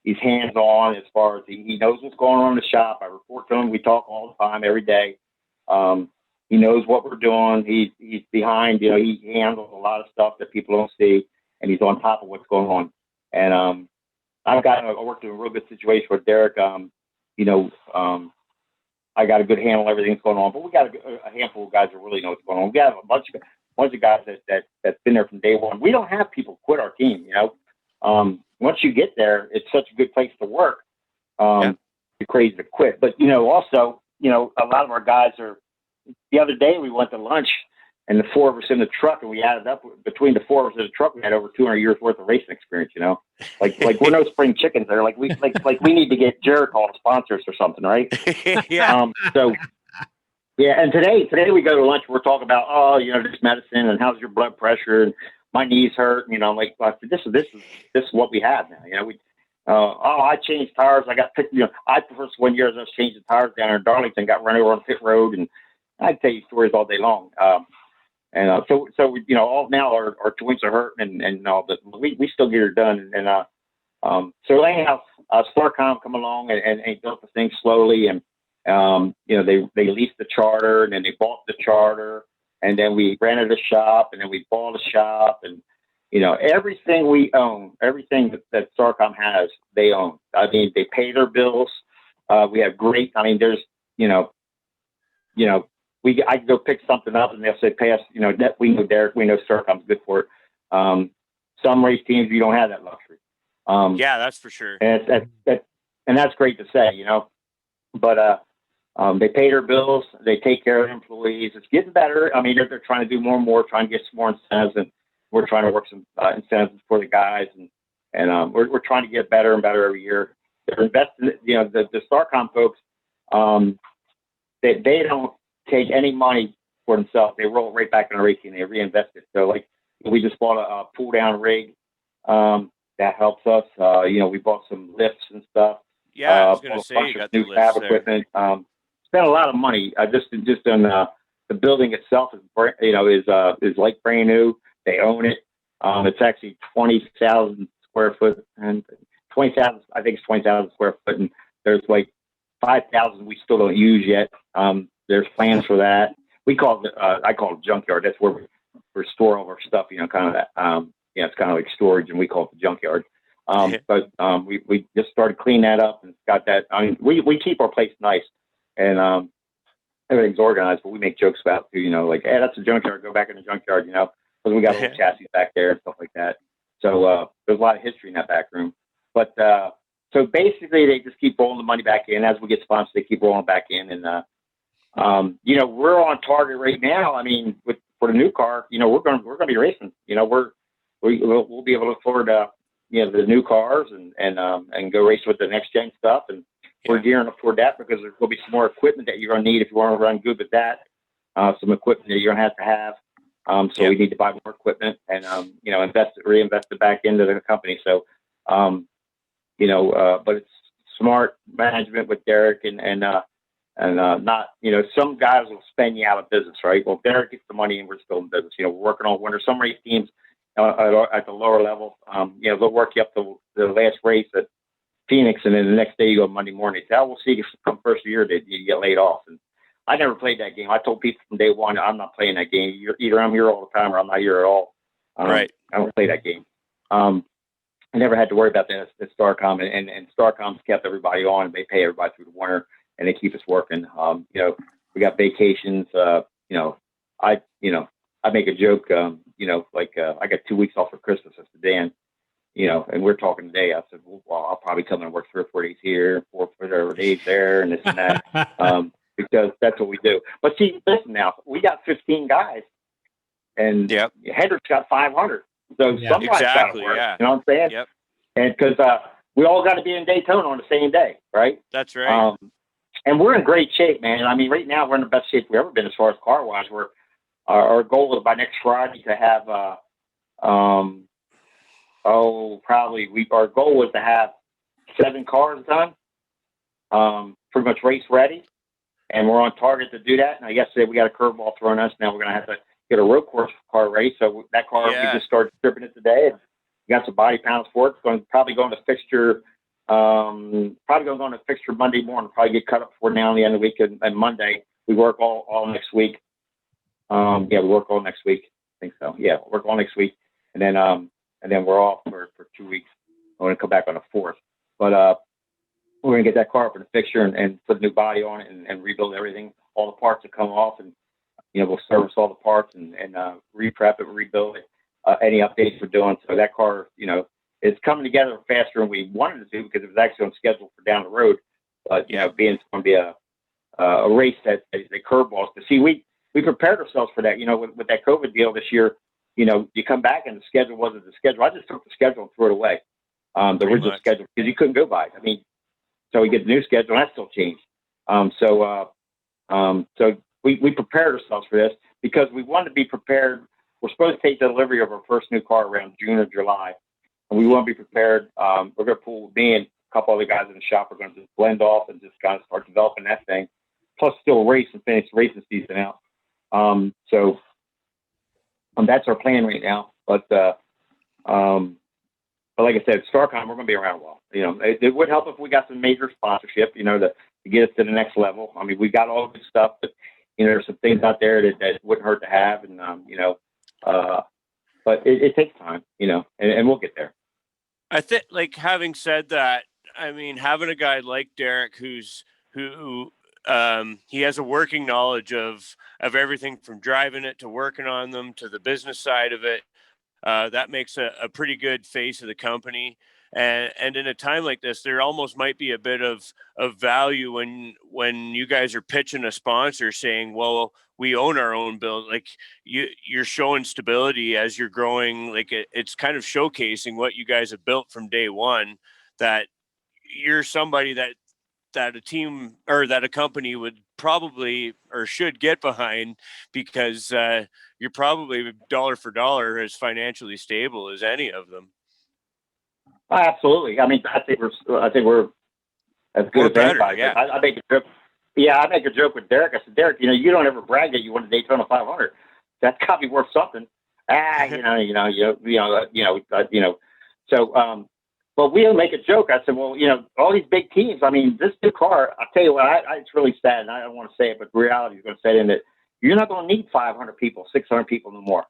Speaker 4: he's hands-on. As far as he knows what's going on in the shop. I report to him. We talk all the time, every day. He knows what we're doing. He's behind. He handles a lot of stuff that people don't see, and he's on top of what's going on. And I worked in a real good situation with Derek. I got a good handle on everything that's going on, but we got a handful of guys that really know what's going on. We got a bunch of guys that's been there from day one. We don't have people quit our team. Once you get there, it's such a good place to work. You're crazy to quit, but also, a lot of our guys are. The other day we went to lunch, and the four of us in the truck, and we added up between the four of us in the truck, we had over 200 years worth of racing experience. Like we're no spring chickens there. Like we need to get Jericho to sponsor us or something, right?
Speaker 3: Yeah.
Speaker 4: And today we go to lunch. We're talking about this medicine and how's your blood pressure, and my knees hurt. I'm like, well, this is what we have now. I changed tires. I got picked. I first 1 year I was changing tires down in Darlington, got run over on pit road, and I'd tell you stories all day long. So all now our joints are hurting and all, but we still get it done. So anyhow, Starcom come along and built the thing slowly, and they leased the charter, and then they bought the charter, and then we rented a shop, and then we bought a shop, and everything we own, everything that Starcom has, they own. I mean, they pay their bills. We have great. I mean, there's I can go pick something up and they'll say, pay us, we know Derek, we know Starcom's good for it. Some race teams, you don't have that luxury.
Speaker 3: That's for sure.
Speaker 4: And that's great to say, but they pay their bills. They take care of their employees. It's getting better. I mean, they're trying to do more and more, trying to get some more incentives, and we're trying to work some incentives for the guys. And we're trying to get better and better every year. They're investing, the Starcom folks, they don't take any money for themselves. They roll it right back in the racing. They reinvest it. So like we just bought a pull down rig that helps us. We bought some lifts and stuff.
Speaker 3: Yeah, I was going to say you got the
Speaker 4: new fab equipment. Spent a lot of money. Just on the building itself is like brand new. They own it. It's actually 20,000 square foot, and 20,000. I think it's 20,000 square foot, and there's like 5,000 we still don't use yet. There's plans for that. We call it, I call it junkyard. That's where we store all our stuff, kind of that. It's kind of like storage, and we call it the junkyard. But we just started cleaning that up and got that. I mean, we keep our place nice, and everything's organized, but we make jokes about it too, like, hey, that's a junkyard, go back in the junkyard, because we got a little chassis back there and stuff like that. So there's a lot of history in that back room. But so basically they just keep rolling the money back in. As we get sponsors, they keep rolling back in. And, we're on target right now. I mean, for the new car, we're going to be racing. We'll be able to afford, the new cars and go race with the next gen stuff. And we're gearing up for that because there will be some more equipment that you're going to need if you want to run good with that. Some equipment that you're going to have. So we need to buy more equipment and, reinvest it back into the company. So, but it's smart management with Derek and not, some guys will spend you out of business, right? Well, Derek gets the money and we're still in business. We're working on winter. Some race teams at the lower level, they'll work you up to the last race at Phoenix, and then the next day you go Monday morning. They say, we'll see if come first of the year you get laid off. And I never played that game. I told people from day one, I'm not playing that game. Either I'm here all the time or I'm not here at all.
Speaker 3: Right.
Speaker 4: I don't play that game. I never had to worry about that at Starcom, and Starcom's kept everybody on, and they pay everybody through the winter, and they keep us working. We got vacations. I make a joke. I got 2 weeks off for Christmas. I said, Dan, and we're talking today. I said, well, I'll probably come and work 3 or 4 days here, 4 days there, and this and that, because that's what we do. But see, listen now, we got 15 guys, and Hendrick's got 500. So somebody's got to work. Yeah. You know what I'm saying?
Speaker 3: Yep.
Speaker 4: And because we all got to be in Daytona on the same day, right?
Speaker 3: That's right.
Speaker 4: And we're in great shape, man. I mean, right now we're in the best shape we've ever been as far as car-wise. Our goal is by next Friday to have, our goal was to have 7 cars done, pretty much race ready. And we're on target to do that. Now, yesterday we got a curveball thrown at us. Now we're going to have to get a road course car race. So that car, we just started stripping it today. And we got some body panels for it. It's probably going to fixture, Monday morning. Probably get cut up before now and the end of the week. And Monday, we work all next week. We work all next week. I think so. Yeah, work all next week. And then we're off for 2 weeks. I'm going to come back on the 4th. But we're going to get that car up in the fixture and put a new body on it and rebuild everything. All the parts that come off, and we'll service all the parts and re-prep it, rebuild it. Any updates we're doing. So that car, it's coming together faster than we wanted to do because it was actually on schedule for down the road. But being it's going to be a race that the curveballs. To see, we prepared ourselves for that. With that COVID deal this year, you come back and the schedule wasn't the schedule. I just took the schedule and threw it away. The original schedule, because you couldn't go by it. So we get the new schedule and that still changed. So we prepared ourselves for this because we wanted to be prepared. We're supposed to take delivery of our first new car around June or July. And we want to be prepared. We're going to pull me and a couple other guys in the shop. We're going to just blend off and just kind of start developing that thing. Plus still race and finish the racing season out. So that's our plan right now. But like I said, StarCon, we're going to be around a while. It would help if we got some major sponsorship, to get us to the next level. We got all good stuff, but there's some things out there that wouldn't hurt to have, and but it takes time, and we'll get there.
Speaker 3: I think, having said that, having a guy like Derek who he has a working knowledge of everything from driving it to working on them to the business side of it. That makes a pretty good face of the company. And in a time like this, there almost might be a bit of value when you guys are pitching a sponsor saying, well, we own our own build. You're showing stability as you're growing. It's kind of showcasing what you guys have built from day one, that you're somebody that a team or that a company would probably or should get behind, because you're probably dollar for dollar as financially stable as any of them.
Speaker 4: Absolutely. I think we're as good as anybody.
Speaker 3: Yeah.
Speaker 4: I make a joke. Yeah, I make a joke with Derek. I said, Derek, you don't ever brag that you won the Daytona 500. That's got to be worth something. So, but we'll make a joke. I said, well, all these big teams. This new car. I'll tell you what. It's really sad, and I don't want to say it, but reality is going to set in that you're not going to need 500 people, 600 people no more.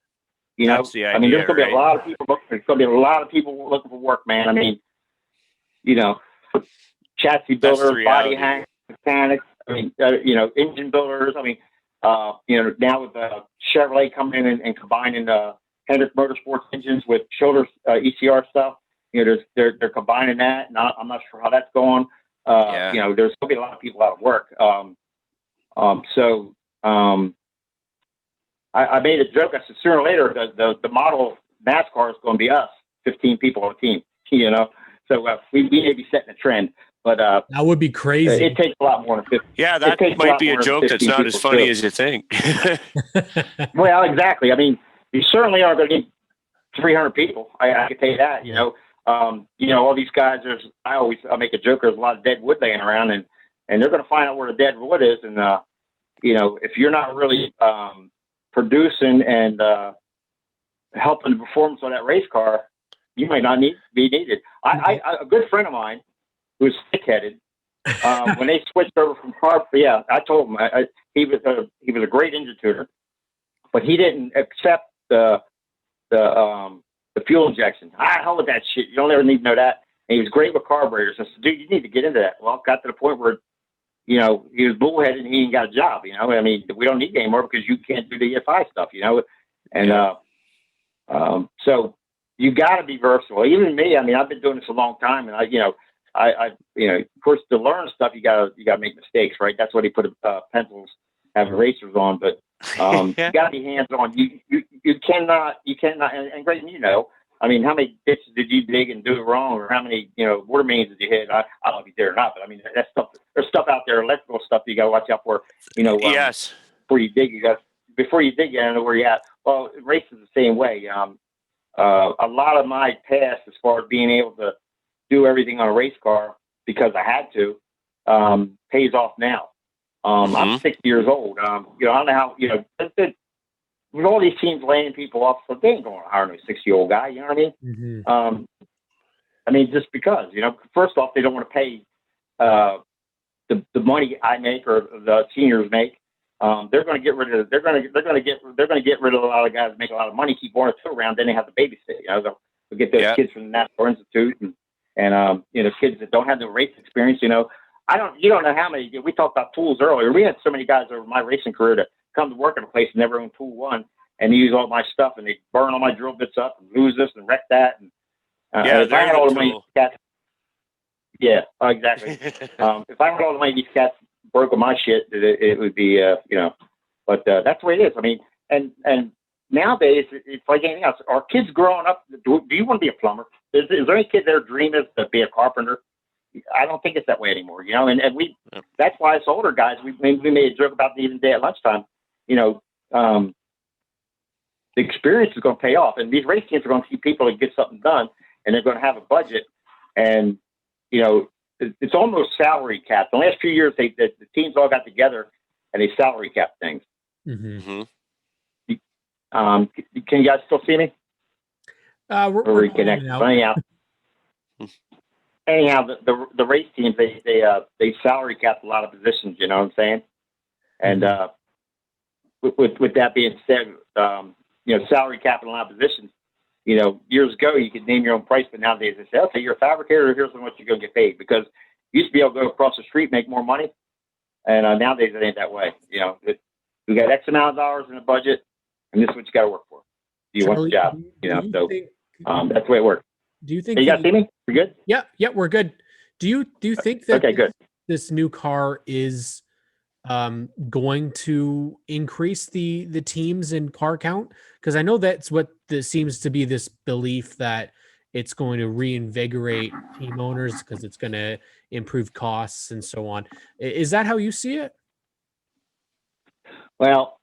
Speaker 3: That's the idea,
Speaker 4: there's going to be a lot of people. There's going to be a lot of people looking for work, man. Chassis builders, body hangers, mechanics. Engine builders. Now with Chevrolet coming in and combining Hendrick Motorsports engines with Schulter's ECR stuff. They're combining that, and I'm not sure how that's going. There's going to be a lot of people out of work. I made a joke. I said, sooner or later, the model of NASCAR is going to be us, 15 people on a team, So we may be setting a trend, but
Speaker 2: that would be crazy.
Speaker 4: It takes a lot more than 50.
Speaker 3: Yeah, that might be a joke that's not as funny as you think.
Speaker 4: Well, exactly. You certainly aren't going to need 300 people. I can tell you that, all these guys, I make a joke, there's a lot of dead wood laying around, and they're going to find out where the dead wood is. And, if you're not really producing and helping the performance on that race car, you might not be needed. A good friend of mine who was thick-headed, when they switched over from car, I told him he was a great engine tuner, but he didn't accept the fuel injection. Hell with that shit. You don't ever need to know that. And he was great with carburetors. I said, dude, you need to get into that. Well, it got to the point where, he was bullheaded and he ain't got a job, we don't need it anymore because you can't do the EFI stuff, And so you got to be versatile. Even me, I've been doing this a long time, and of course, to learn stuff, you got to make mistakes, right? That's what he put pencils, have erasers on, but you got to be hands on. You cannot, and Grayson, how many ditches did you dig and do it wrong, or how many, water mains did you hit? I don't know if you did or not, but that's stuff. There's stuff out there, electrical stuff that you got to watch out for.
Speaker 3: Yes.
Speaker 4: Before you dig, you got to know where you're at. Well, race is the same way. A lot of my past, as far as being able to do everything on a race car because I had to, pays off now. I'm 60 years old. I don't know how, with all these teams laying people off, so they ain't going to hire no 60-year-old guy. You know what I mean?
Speaker 2: Mm-hmm.
Speaker 4: I mean, just because, you know, first off, they don't want to pay the money I make or the seniors make. They're going to get rid of. They're going to get rid of a lot of guys that make a lot of money, keep one or two around. Then they have to babysit. You know, they'll get those kids from the NASCAR Institute and you know, kids that don't have the race experience. You know, you don't know how many. We talked about tools earlier. We had so many guys over my racing career to come to work at a place and never own tool one, and they use all my stuff and they burn all my drill bits up and lose this and wreck that. And if I had all the money, cats, exactly. If I had all the money, these cats broke on my shit, it would be, you know. But that's the way it is. I mean, and nowadays it's like anything else. Our kids growing up, do you want to be a plumber? Is there any kid their dream is to be a carpenter? I don't think it's that way anymore. You know, and that's why us older guys we made a joke about it even today at lunchtime. You know, the experience is going to pay off, and these race teams are going to see people that get something done, and they're going to have a budget, and you know, it's almost salary capped. The last few years, the teams all got together and they salary capped things.
Speaker 2: Mm-hmm.
Speaker 4: Can you guys still see me?
Speaker 2: We're
Speaker 4: reconnected. Anyhow, the race teams they salary capped a lot of positions. You know what I'm saying? And with that being said, you know, salary capping a lot of positions. You know, years ago you could name your own price, but nowadays they say, okay, you're a fabricator. Here's how much you're going to get paid. Because you used to be able to go across the street, make more money, and nowadays it ain't that way. You know, we got X amount of dollars in the budget, and this is what you got to work for. Do you want the job? You know, so that's the way it works.
Speaker 2: Do you think
Speaker 4: you guys see me? We good?
Speaker 2: Yeah, we're good. Do you think that
Speaker 4: good.
Speaker 2: This new car is going to increase the teams and car count? Because I know that's what seems to be this belief that it's going to reinvigorate team owners because it's going to improve costs and so on. Is that how you see it?
Speaker 4: Well,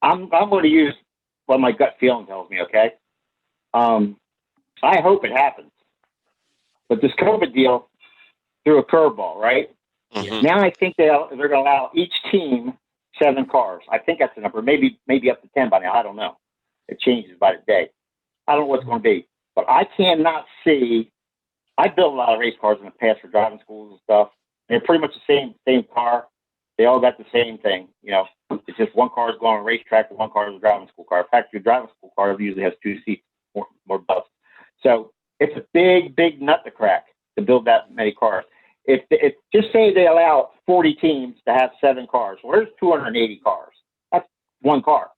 Speaker 4: I'm going to use what my gut feeling tells me. Okay, I hope it happens, but this COVID deal threw a curveball, right?
Speaker 2: Yeah.
Speaker 4: Now I think they're going to allow each team 7 cars. I think that's the number. Maybe up to 10 by now. I don't know. It changes by the day. I don't know what's going to be. But I cannot see. I built a lot of race cars in the past for driving schools and stuff. They're pretty much the same car. They all got the same thing. You know, it's just one car is going on a racetrack and one car is a driving school car. In fact, your driving school car usually has 2 seats, more bus. So it's a big nut to crack to build that many cars. If just say they allow 40 teams to have 7 cars, well, there's 280 cars. That's one car,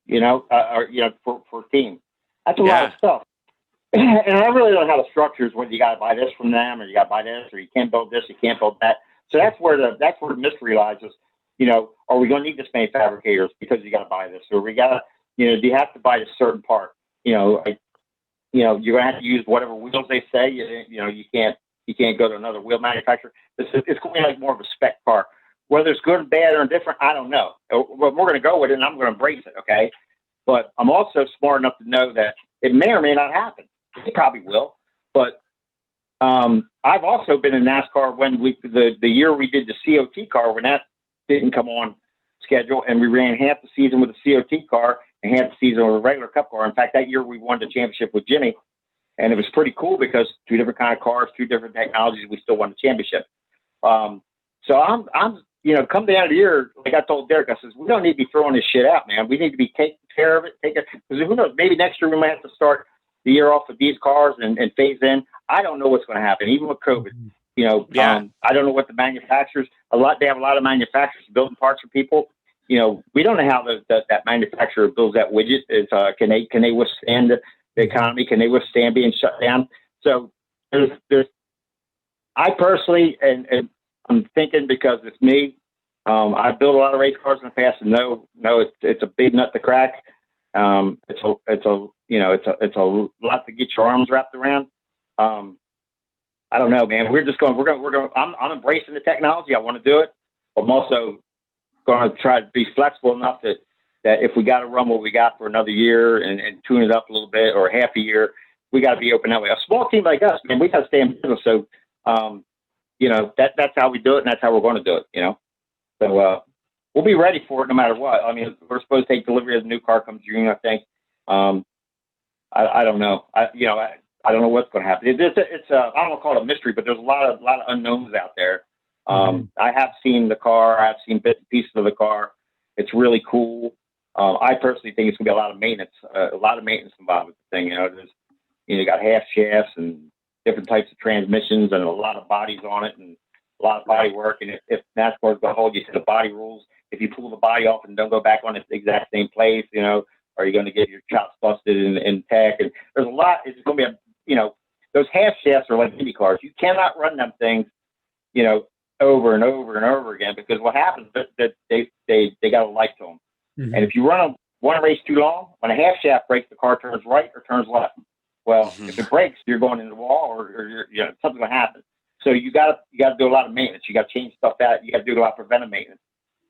Speaker 4: you know, or you know, for a team. That's a lot of stuff. And I really don't know how the structure is. Whether you got to buy this from them, or you got to buy this, or you can't build this, you can't build that. So that's where the mystery lies. Is, you know, are we going to need this many fabricators because you got to buy this, or we got to, you know, do you have to buy a certain part? You know, you're going to have to use whatever wheels they say. You know, you can't go to another wheel manufacturer. It's going to be like more of a spec car. Whether it's good or bad or indifferent, I don't know. But we're going to go with it, and I'm going to embrace it, okay? But I'm also smart enough to know that it may or may not happen. It probably will. But I've also been in NASCAR when the year we did the COT car, when that didn't come on schedule, and we ran half the season with a COT car and half the season with a regular Cup car. In fact, that year we won the championship with Jimmy. And it was pretty cool because 2 different kind of cars, 2 different technologies. We still won the championship. So I'm, you know, come the end of the year, like I told Derek, I says, we don't need to be throwing this shit out, man. We need to be taking care of it. Because who knows, maybe next year we might have to start the year off with these cars and phase in. I don't know what's going to happen, even with COVID. You know, I don't know what the manufacturers. They have a lot of manufacturers building parts for people. You know, we don't know how that manufacturer builds that widget. Can they withstand the economy? Can they withstand being shut down? So there's I personally, and I'm thinking because it's me, I built a lot of race cars in the past and no, it's a big nut to crack. It's a lot to get your arms wrapped around. I don't know, man. We're going, I'm embracing the technology. I want to do it. I'm also going to try to be flexible enough that if we got to run what we got for another year and tune it up a little bit or half a year, we got to be open that way. A small team like us, man, we got to stay in business. So, you know, that's how we do it, and that's how we're going to do it, you know. So we'll be ready for it no matter what. I mean, we're supposed to take delivery of the new car come June, I think. I don't know. I don't know what's going to happen. I don't want to call it a mystery, but there's a lot of unknowns out there. I have seen the car. I've seen bits and pieces of the car. It's really cool. I personally think it's going to be a lot of maintenance involved with the thing. You got half shafts and different types of transmissions and a lot of bodies on it and a lot of body work. And if NASCAR is going to hold you to the body rules, if you pull the body off and don't go back on the exact same place, are you going to get your chops busted in tech? And there's a lot. It's going to be those half shafts are like Indy cars. You cannot run them things, over and over and over again, because what happens is that they got a life to them. Mm-hmm. And if you run them one race too long, when a half shaft breaks, the car turns right or turns left. Well, if it breaks, you're going into the wall or something's going to happen. So you got to do a lot of maintenance. You got to change stuff out. You got to do a lot of preventive maintenance.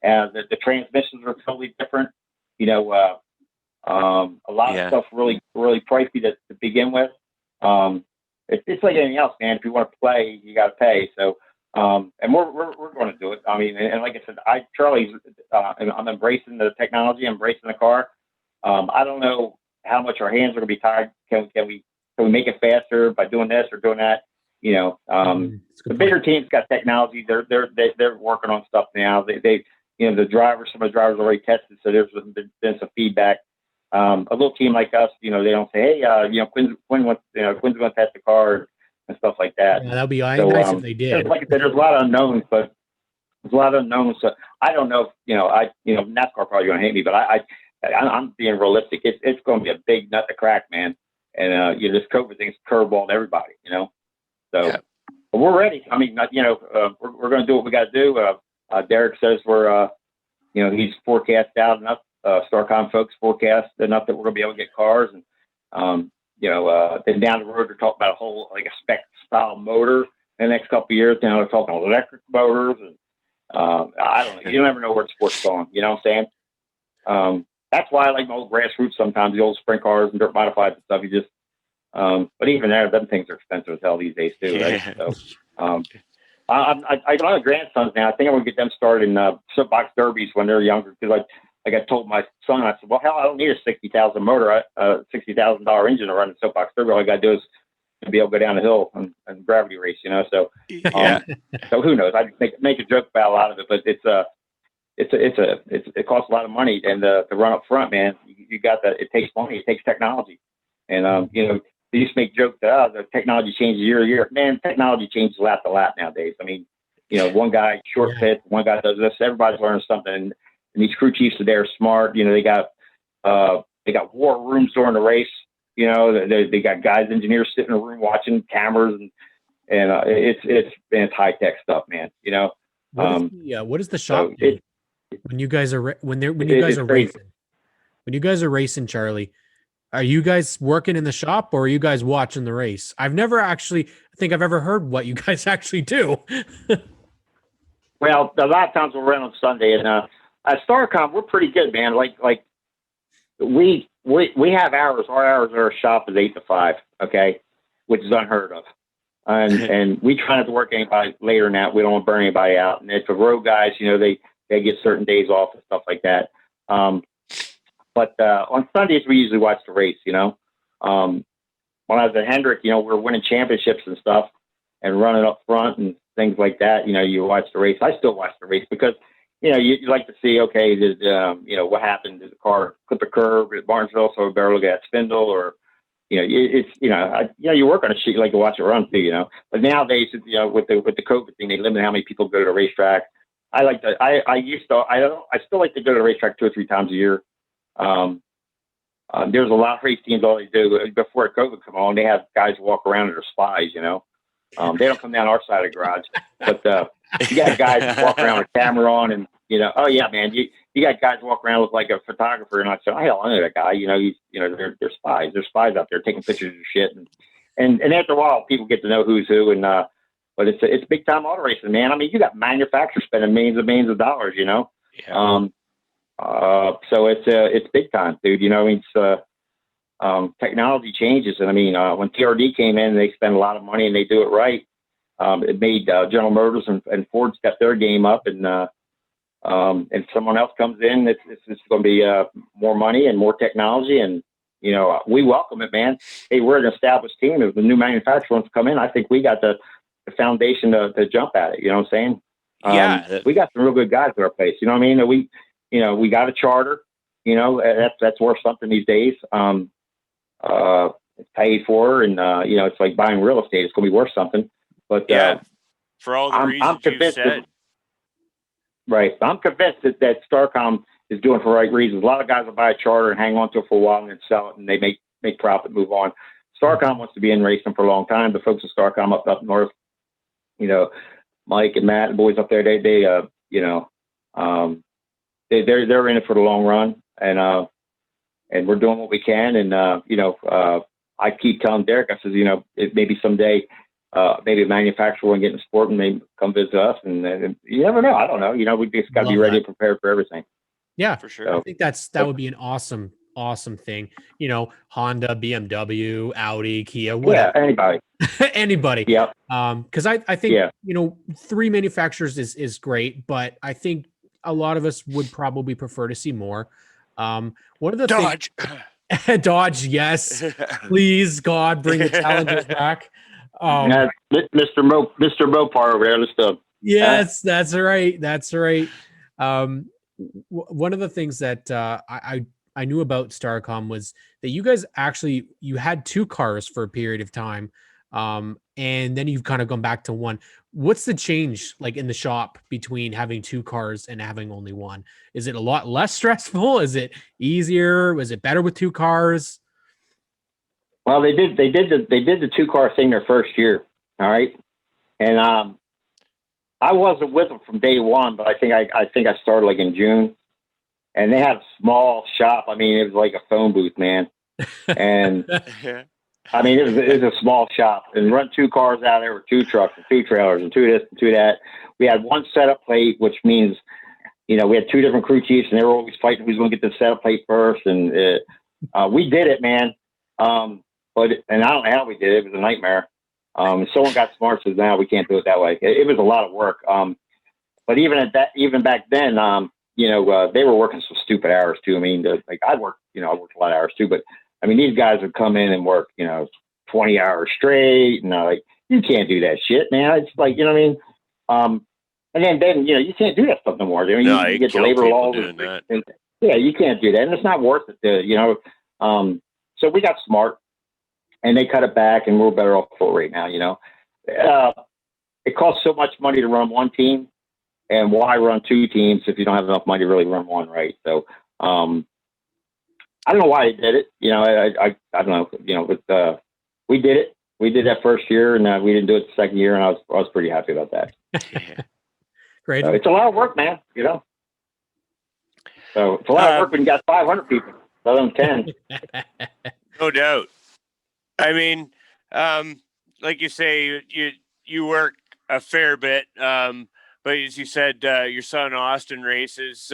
Speaker 4: And the transmissions are totally different. A lot of stuff really, really pricey to begin with. It's like anything else, man. If you want to play, you got to pay. So, and we're going to do it. I mean, and like I said, I'm embracing the technology, embracing the car. I don't know how much our hands are going to be tired. Can we make it faster by doing this or doing that? The bigger teams got technology. They're working on stuff now. Some of the drivers already tested, so there's been some feedback. A little team like us, they don't say, hey, Quinn's going to test the car and stuff like that.
Speaker 2: Yeah, that'd be nice if they did.
Speaker 4: Like I said, there's a lot of unknowns, So I don't know if, NASCAR probably going to hate me, but I'm being realistic. It's going to be a big nut to crack, man. And, this COVID thing's curveballed everybody, So but we're ready. I mean, we're going to do what we got to do. Derek says he's forecast out enough. StarCom folks forecast enough that we're going to be able to get cars. And, then down the road, they're talking about a whole, like a spec style motor in the next couple of years. Now they're talking electric motors. And I don't know. You never know where the sport's going. You know what I'm saying? That's why I like my old grassroots sometimes, the old sprint cars and dirt modifieds and stuff. But even there, them things are expensive as hell these days too, right? So, I got a grandsons now. I think I'm gonna get them started in soapbox derbies when they're younger, because I told my son, I said, well, hell, I don't need a $60,000 motor, $60,000 engine to run a soapbox derby. All I gotta do is be able to go down the hill and gravity race, So, so who knows? I make a joke about a lot of it, but it costs a lot of money, and to run up front, man, you got that. It takes money. It takes technology, and they used to make jokes that the technology changes year to year. Man, technology changes lap to lap nowadays. I mean, one guy short pit, one guy does this. Everybody's learning something, and these crew chiefs today are smart. They got war rooms during the race. They got guys, engineers sitting in a room watching cameras, and it's high tech stuff, man.
Speaker 2: What is the shop do when you guys are racing? When you guys are racing, Charlie, are you guys working in the shop or are you guys watching the race? I've never actually think I've ever heard what you guys actually do.
Speaker 4: Well, a lot of times we'll run on Sunday, and at StarCom we're pretty good, man. Like we have hours. Our hours at our shop is 8 to 5, okay, which is unheard of. And we try not to work anybody later than that. We don't want to burn anybody out. And if the road guys, they get certain days off and stuff like that. But on Sundays, we usually watch the race, When I was at Hendrick, we're winning championships and stuff and running up front and things like that. You watch the race. I still watch the race because, you like to see, okay, what happened? Did the car clip a curve at Barnesville, so we better look at that spindle, or, you work on a sheet, you like to watch it run too, But nowadays, with the COVID thing, they limit how many people go to the racetrack. I still like to go to the racetrack 2 or 3 times a year. There's a lot of race teams, all they do before COVID come on, they have guys walk around that are spies, they don't come down our side of the garage, but you got guys walk around with a camera on, and oh yeah, man, you got guys walk around with like a photographer, and I said, oh hell, I know that guy, they're spies. There's spies out there taking pictures of shit, and after a while, people get to know who's who, and but it's big time auto racing, man. I mean, you got manufacturers spending millions of dollars, Yeah. So it's big time, dude. Technology changes, and I mean, when TRD came in, they spend a lot of money and they do it right. It made General Motors and Ford step their game up, and If someone else comes in, it's going to be more money and more technology, and we welcome it, man. Hey, we're an established team. If the new manufacturer wants to come in, I think we got the foundation to jump at it. You know what I'm saying? We got some real good guys at our place. You know what I mean? We got a charter. That's worth something these days. It's paid for, and it's like buying real estate. It's going to be worth something. But
Speaker 3: for all the reasons you've said.
Speaker 4: Right. I'm convinced that Starcom is doing it for the right reasons. A lot of guys will buy a charter and hang on to it for a while and then sell it, and they make profit, move on. Starcom wants to be in racing for a long time. The folks at Starcom up north, Mike and Matt and boys up there, they're in it for the long run, and we're doing what we can. And I keep telling Derek, I says, maybe someday. Maybe a manufacturer will get in the sport and maybe come visit us, and you never know. I don't know. We just got to be ready and prepared for everything.
Speaker 2: Yeah, for sure. So, I think that would be an awesome thing. Honda, BMW, Audi, Kia, whatever.
Speaker 4: Yeah, anybody.
Speaker 2: Anybody.
Speaker 4: Yeah.
Speaker 2: Because I think 3 manufacturers is great, but I think a lot of us would probably prefer to see more. One of the
Speaker 3: Dodge.
Speaker 2: Dodge, yes. Please, God, bring the Challengers back.
Speaker 4: Mr. Mopar over there. Let's go.
Speaker 2: Yes, that's right. That's right. One of the things that I knew about Starcom was that you guys you had 2 cars for a period of time, and then you've kind of gone back to 1. What's the change like in the shop between having 2 cars and having only 1? Is it a lot less stressful? Is it easier? Was it better with 2 cars?
Speaker 4: Well, they did the 2-car thing their first year. All right. And I wasn't with them from day one, but I think I started like in June, and they had a small shop. I mean, it was like a phone booth, man. And I mean, it was a small shop, and run 2 cars out there with 2 trucks and 2 trailers and 2 this and 2 that. We had 1 setup plate, which means, we had 2 different crew chiefs, and they were always fighting who's going to get the setup plate first. And we did it, man. And I don't know how we did it. It was a nightmare. Someone got smart, says, now we can't do it that way. It was a lot of work. But even back then, they were working some stupid hours too. I mean, I worked a lot of hours too, but I mean, these guys would come in and work, 20 hours straight. And you can't do that shit, man. It's like, you know what I mean? And then, you can't do that stuff no more. You get the labor laws. Yeah, you can't do that. And it's not worth it, so we got smart. And they cut it back, and we're better off for it right now. It costs so much money to run 1 team, and why run 2 teams if you don't have enough money to really run 1, right? So I don't know why they did it. I don't know. But we did it. We did that first year, and we didn't do it the second year, and I was pretty happy about that.
Speaker 2: Great.
Speaker 4: It's a lot of work, man. So it's a lot of work when you got 500 people, rather than 10.
Speaker 3: No doubt. I mean, like you say, you work a fair bit, but as you said, your son Austin races.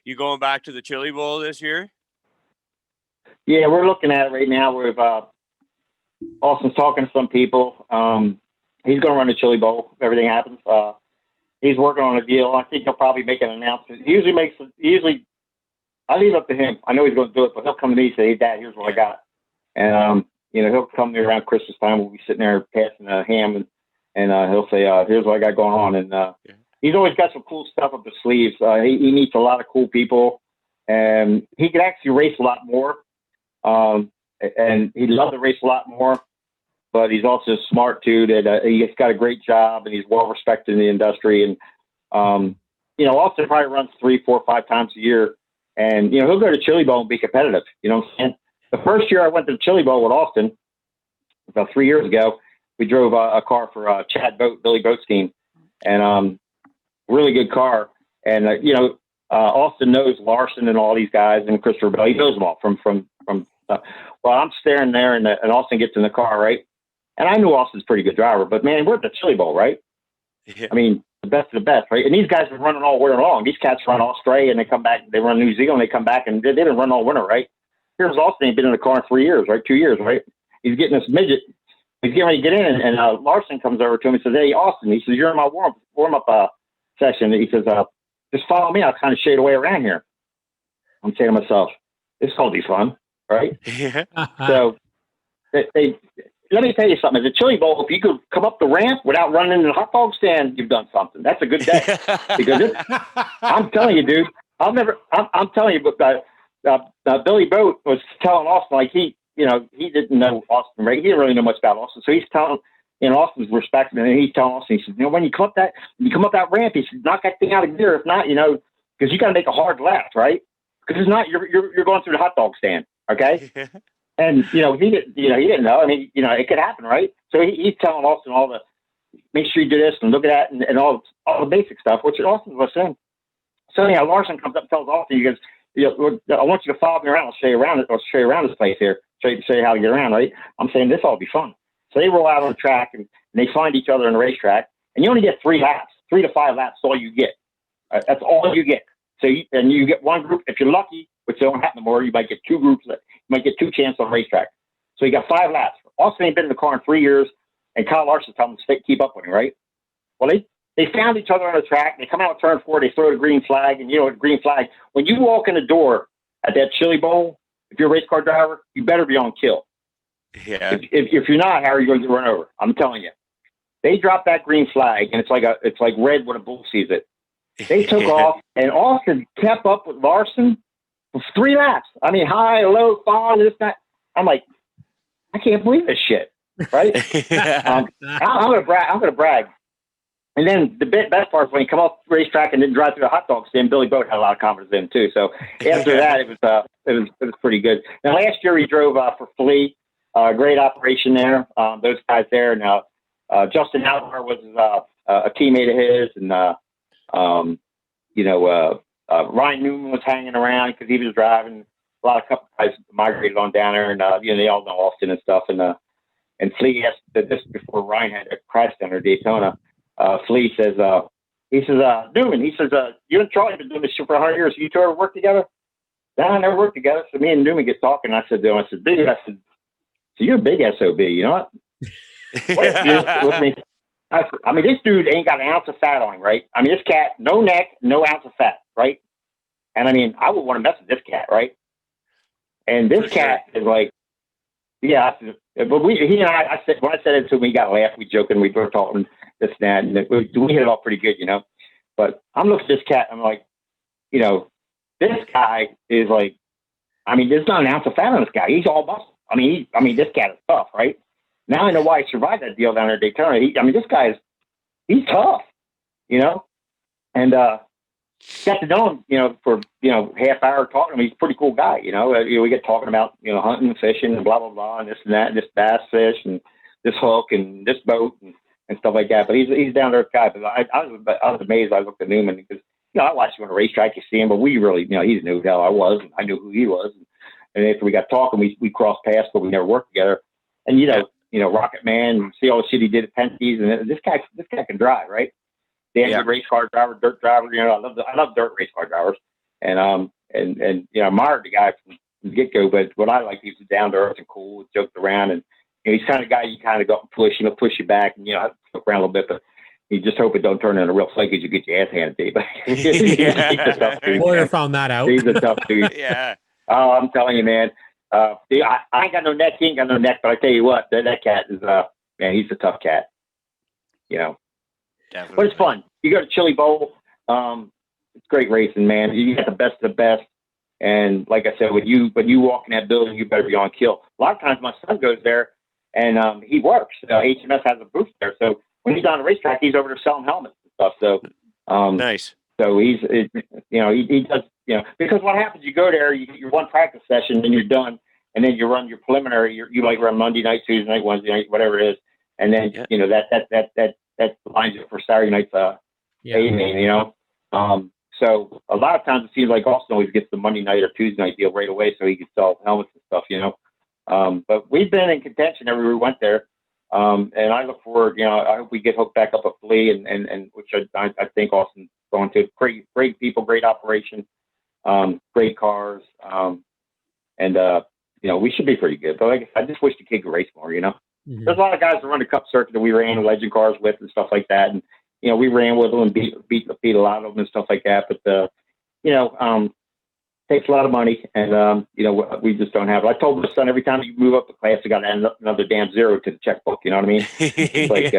Speaker 3: You going back to the Chili Bowl this year?
Speaker 4: Yeah, we're looking at it right now. We've Austin's talking to some people. He's going to run the Chili Bowl if everything happens. He's working on a deal. I think he'll probably make an announcement. He usually I leave it up to him. I know he's going to do it, but he'll come to me and say, "Hey, Dad, here's what I got," and he'll come to me around Christmas time. We'll be sitting there passing a ham, and he'll say, "Here's what I got going on." And he's always got some cool stuff up his sleeves. He meets a lot of cool people, and he could actually race a lot more. And he'd love to race a lot more, but he's also smart too. That he's got a great job, and he's well respected in the industry. And Austin probably runs 3, 4, 5 times a year, and he'll go to Chili Bowl and be competitive. You know what I'm saying? The first year I went to the Chili Bowl with Austin, about 3 years ago, we drove a car for Chad Boat, Billy Boat's team, and really good car. And Austin knows Larson and all these guys, and Christopher Bell. He knows them all from. Well, I'm staring there, and Austin gets in the car, right? And I knew Austin's a pretty good driver, but man, we're at the Chili Bowl, right? Yeah. I mean, the best of the best, right? And these guys have been running all winter long. These cats run Australia, and they come back. They run New Zealand, and they come back, and they didn't run all winter, right? Here's Austin. He's been in the car in 3 years, right? 2 years, right? He's getting this midget. He's getting ready to get in, and Larson comes over to him and says, "Hey, Austin," he says, "You're in my warm up session." He says, just follow me. I'll kind of shade away around here. I'm saying to myself, this will be fun, right?
Speaker 3: Yeah.
Speaker 4: So they let me tell you something. At the Chili Bowl, if you could come up the ramp without running into the hot dog stand, you've done something. That's a good day. Because I'm telling you, dude, I'm telling you, but Billy Boat was telling Austin, like he didn't know Austin, right? He didn't really know much about Austin. So he's telling, Austin's respecting him, and he's telling Austin, he says, when you come up that ramp, he said, knock that thing out of gear. If not, because you got to make a hard left, right? Because if not, you're going through the hot dog stand, okay? And, he didn't know. I mean, it could happen, right? So he's telling Austin make sure you do this and look at that and all the basic stuff, which Austin was saying. So, Larson comes up and tells Austin, he goes, I want you to follow me around. I'll show you around this place here. Show you how to get around, right? I'm saying this ought to be fun. So they roll out on the track and they find each other on the racetrack. And you only get 3 laps, 3 to 5 laps. That's all you get. That's all you get. So you get one group. If you're lucky, which don't happen anymore, you might get 2 groups. You might get 2 chances on the racetrack. So you got 5 laps. Austin ain't been in the car in 3 years, and Kyle Larson telling him to keep up with him, right? Well, they found each other on the track. They come out of turn 4. They throw the green flag, and the green flag. When you walk in the door at that Chili Bowl, if you're a race car driver, you better be on kill.
Speaker 3: Yeah.
Speaker 4: If you're not, how are you going to get run over? I'm telling you. They dropped that green flag, and it's like red when a bull sees it. They took off, and Austin kept up with Larson for 3 laps. I mean, high, low, fall, this, that. I'm like, I can't believe this shit, right? I'm gonna brag. And then the best part is when he come off the racetrack and then drive through the hot dog stand, Billy Boat had a lot of confidence in him too. So after that, it was pretty good. Now last year he drove for Flea, great operation there. Those guys there. Now Justin Outdoor was a teammate of his, and Ryan Newman was hanging around because he was driving. A lot of couple guys migrated on down there, and they all know Austin and stuff. And Flea asked this before Ryan had a crash down there at Daytona. Flea says, Newman, he says, you and Charlie have been doing this shit for 100 years. You two ever work together? No, I never worked together. So me and Newman get talking. I said, dude, so you're a big SOB, you know what? With me? I mean, this dude ain't got an ounce of fat on him, right? I mean, this cat, no neck, no ounce of fat, right? And I mean, I would want to mess with this cat, right? And this cat is like, yeah, but he and I said, when I said it to him, he got a laugh. We joking, we were talking this and that, and we hit it off pretty good, But I'm looking at this cat, I'm like, this guy is like, I mean, there's not an ounce of fat on this guy. He's all muscle. I mean, this cat is tough, right? Now I know why he survived that deal down there at Daytona. This guy he's tough, and got to know him, for half hour talking to him. He's a pretty cool guy, We get talking about hunting and fishing and blah blah blah and this and that, and this bass fish and this hook and this boat and stuff like that. But he's down there guy. But I was amazed. I looked at Newman because I watched him on a racetrack. You see him, but we really he knew who the hell I was. And I knew who he was. And after we got talking, we crossed paths, but we never worked together. And Rocket Man, see all the shit he did at Penske's, and this guy can drive, right? Damn good race car driver, dirt driver. I love dirt race car drivers, and I admired the guy from the get go. But what I like, he was down to earth and cool, joked around, and he's the kind of guy you kind of go and push, push you back, and look around a little bit, but you just hope it don't turn into a real flake as you get your ass handed to you. But he's a tough dude.
Speaker 2: Lawyer found that out.
Speaker 4: He's a tough dude.
Speaker 3: Yeah.
Speaker 4: Oh, I'm telling you, man. I ain't got no neck. He ain't got no neck. But I tell you what, that cat is man. He's a tough cat.
Speaker 3: Definitely.
Speaker 4: But it's fun. You go to Chili Bowl. It's great racing, man. You get the best of the best. And like I said, when you walk in that building, you better be on kill. A lot of times my son goes there and he works. HMS has a booth there. So when he's on the racetrack, he's over there selling helmets and stuff. So
Speaker 3: nice.
Speaker 4: So he does, because what happens, you go there, you one practice session, then you're done, and then you run your preliminary. You like run Monday night, Tuesday night, Wednesday night, whatever it is, and then that lines it for Saturday night's evening. So a lot of times it seems like Austin always gets the Monday night or Tuesday night deal right away, so he can sell helmets and stuff. But we've been in contention everywhere we went there, and I look forward. I hope we get hooked back up at Flea, and which I think Austin's going to. Great people, great operation, great cars, and we should be pretty good. But I just wish the kid could race more. Mm-hmm. There's a lot of guys that run the Cup circuit that we ran legend cars with and stuff like that, and we ran with them and beat a lot of them and stuff like that. But takes a lot of money, and we just don't have it. I told my son every time you move up the class, you got to add another damn zero to the checkbook. You know what I mean? It's like,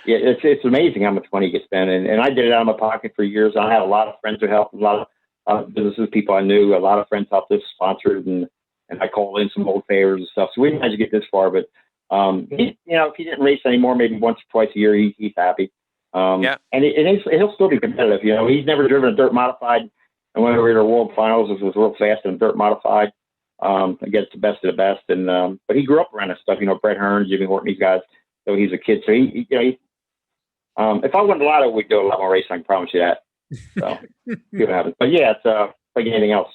Speaker 4: it's amazing how much money gets spent, and I did it out of my pocket for years. I had a lot of friends who helped, a lot of businesses, people I knew, a lot of friends helped us sponsor, and I called in some old favors and stuff. So we managed to get this far, but if he didn't race anymore, maybe once or twice a year, he's happy. And he'll still be competitive. He's never driven a dirt modified. And when we were in the World Finals, it was real fast and dirt modified against the best of the best. And but he grew up around this stuff. Brett Hearn, Jimmy Horton, these guys. So he's a kid. So he if I won the lotto, we'd do a lot more racing. I can promise you that. So see what happens. But yeah, it's like anything else.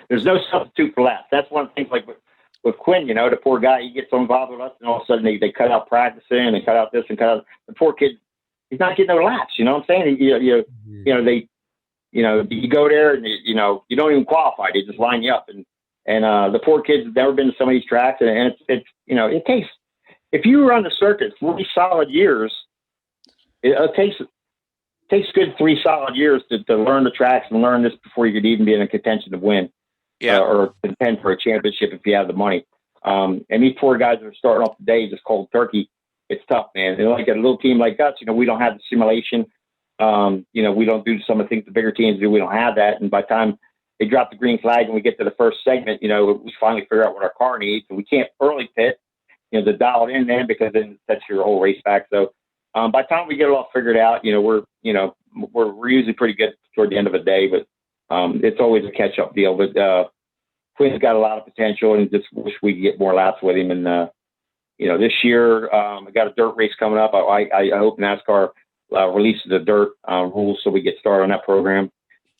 Speaker 4: There's no substitute for laps. That's one of the things. Like with Quinn, the poor guy, he gets so involved with us, and all of a sudden they cut out practicing and cut out this and cut out the poor kid. He's not getting no laps. You know what I'm saying? You go there and you don't even qualify. They just line you up, and the poor kids have never been to some of these tracks, and it takes, if you run the circuit 3 solid years, it takes good 3 solid years to learn the tracks and learn this before you could even be in a contention to win, or contend for a championship if you have the money. And these poor guys that are starting off the day just cold turkey. It's tough, man. And like a little team like us, we don't have the simulation. We don't do some of the things the bigger teams do. We don't have that. And by the time they drop the green flag and we get to the first segment, we finally figure out what our car needs. And we can't early pit, to dial it in then, because then it sets your whole race back. So by the time we get it all figured out, we're usually pretty good toward the end of the day, but it's always a catch up deal. But Quinn's got a lot of potential, and just wish we could get more laps with him. And this year we got a dirt race coming up. I hope NASCAR releases the dirt rules so we get started on that program.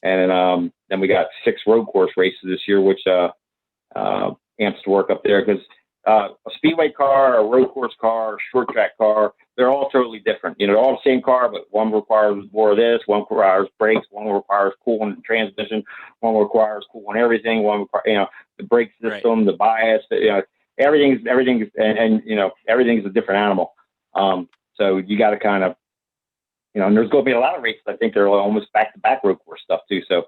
Speaker 4: And then we got 6 road course races this year, which amps to work up there, because a speedway car, a road course car, a short track car, they're all totally different. They're all the same car, but one requires more of this, one requires brakes, one requires cooling and transmission, one requires cooling everything, one requires, the brake system, the bias, everything's and everything's a different animal. So you got to kind of, and there's going to be a lot of races. I think they're almost back-to-back road course stuff too. So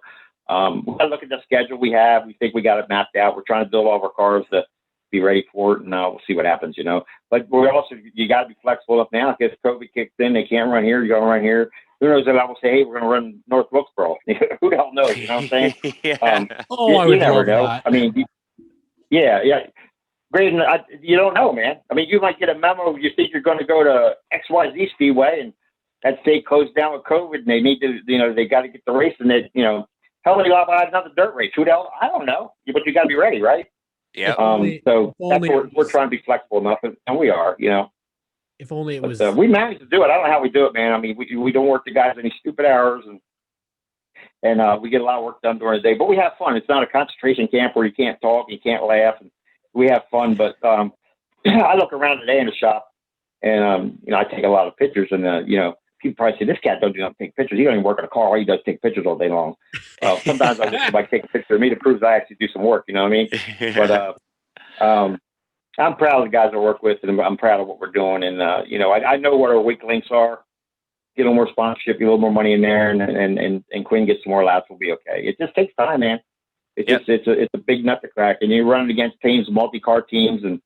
Speaker 4: we got to look at the schedule we have. We think we got it mapped out. We're trying to build all of our cars to be ready for it, and we'll see what happens. But we're also, you got to be flexible enough now. If COVID kicks in, they can't run here. You got to run here. Who knows if I will say, hey, we're going to run North Wilkesboro. Who the hell knows? You know what I'm saying?
Speaker 2: I would never know. That.
Speaker 4: I mean, yeah. Braden, you don't know, man. I mean, you might get a memo. You think you're going to go to XYZ Speedway, and that state closed down with COVID, and they need to, they got to get the race, and they, hell, they got another dirt race. Who the hell? I don't know. But you got to be ready, right?
Speaker 3: Yeah.
Speaker 4: So that's what we're trying to be flexible enough, and we are,
Speaker 2: If only it was.
Speaker 4: We managed to do it. I don't know how we do it, man. I mean, we don't work the guys any stupid hours, and we get a lot of work done during the day. But we have fun. It's not a concentration camp where you can't talk, you can't laugh. And we have fun. But I look around today in the shop, and I take a lot of pictures, and people probably say, this cat don't do nothing, take pictures. He don't even work in a car. All he does is take pictures all day long. Sometimes I wish somebody take a picture of me to prove I actually do some work. You know what I mean? But I'm proud of the guys I work with, and I'm proud of what we're doing. And I know what our weak links are. Get a little more sponsorship, get a little more money in there, and Quinn gets some more laps. We'll be okay. It just takes time, man. It's a big nut to crack, and you're running against teams, multi-car teams, and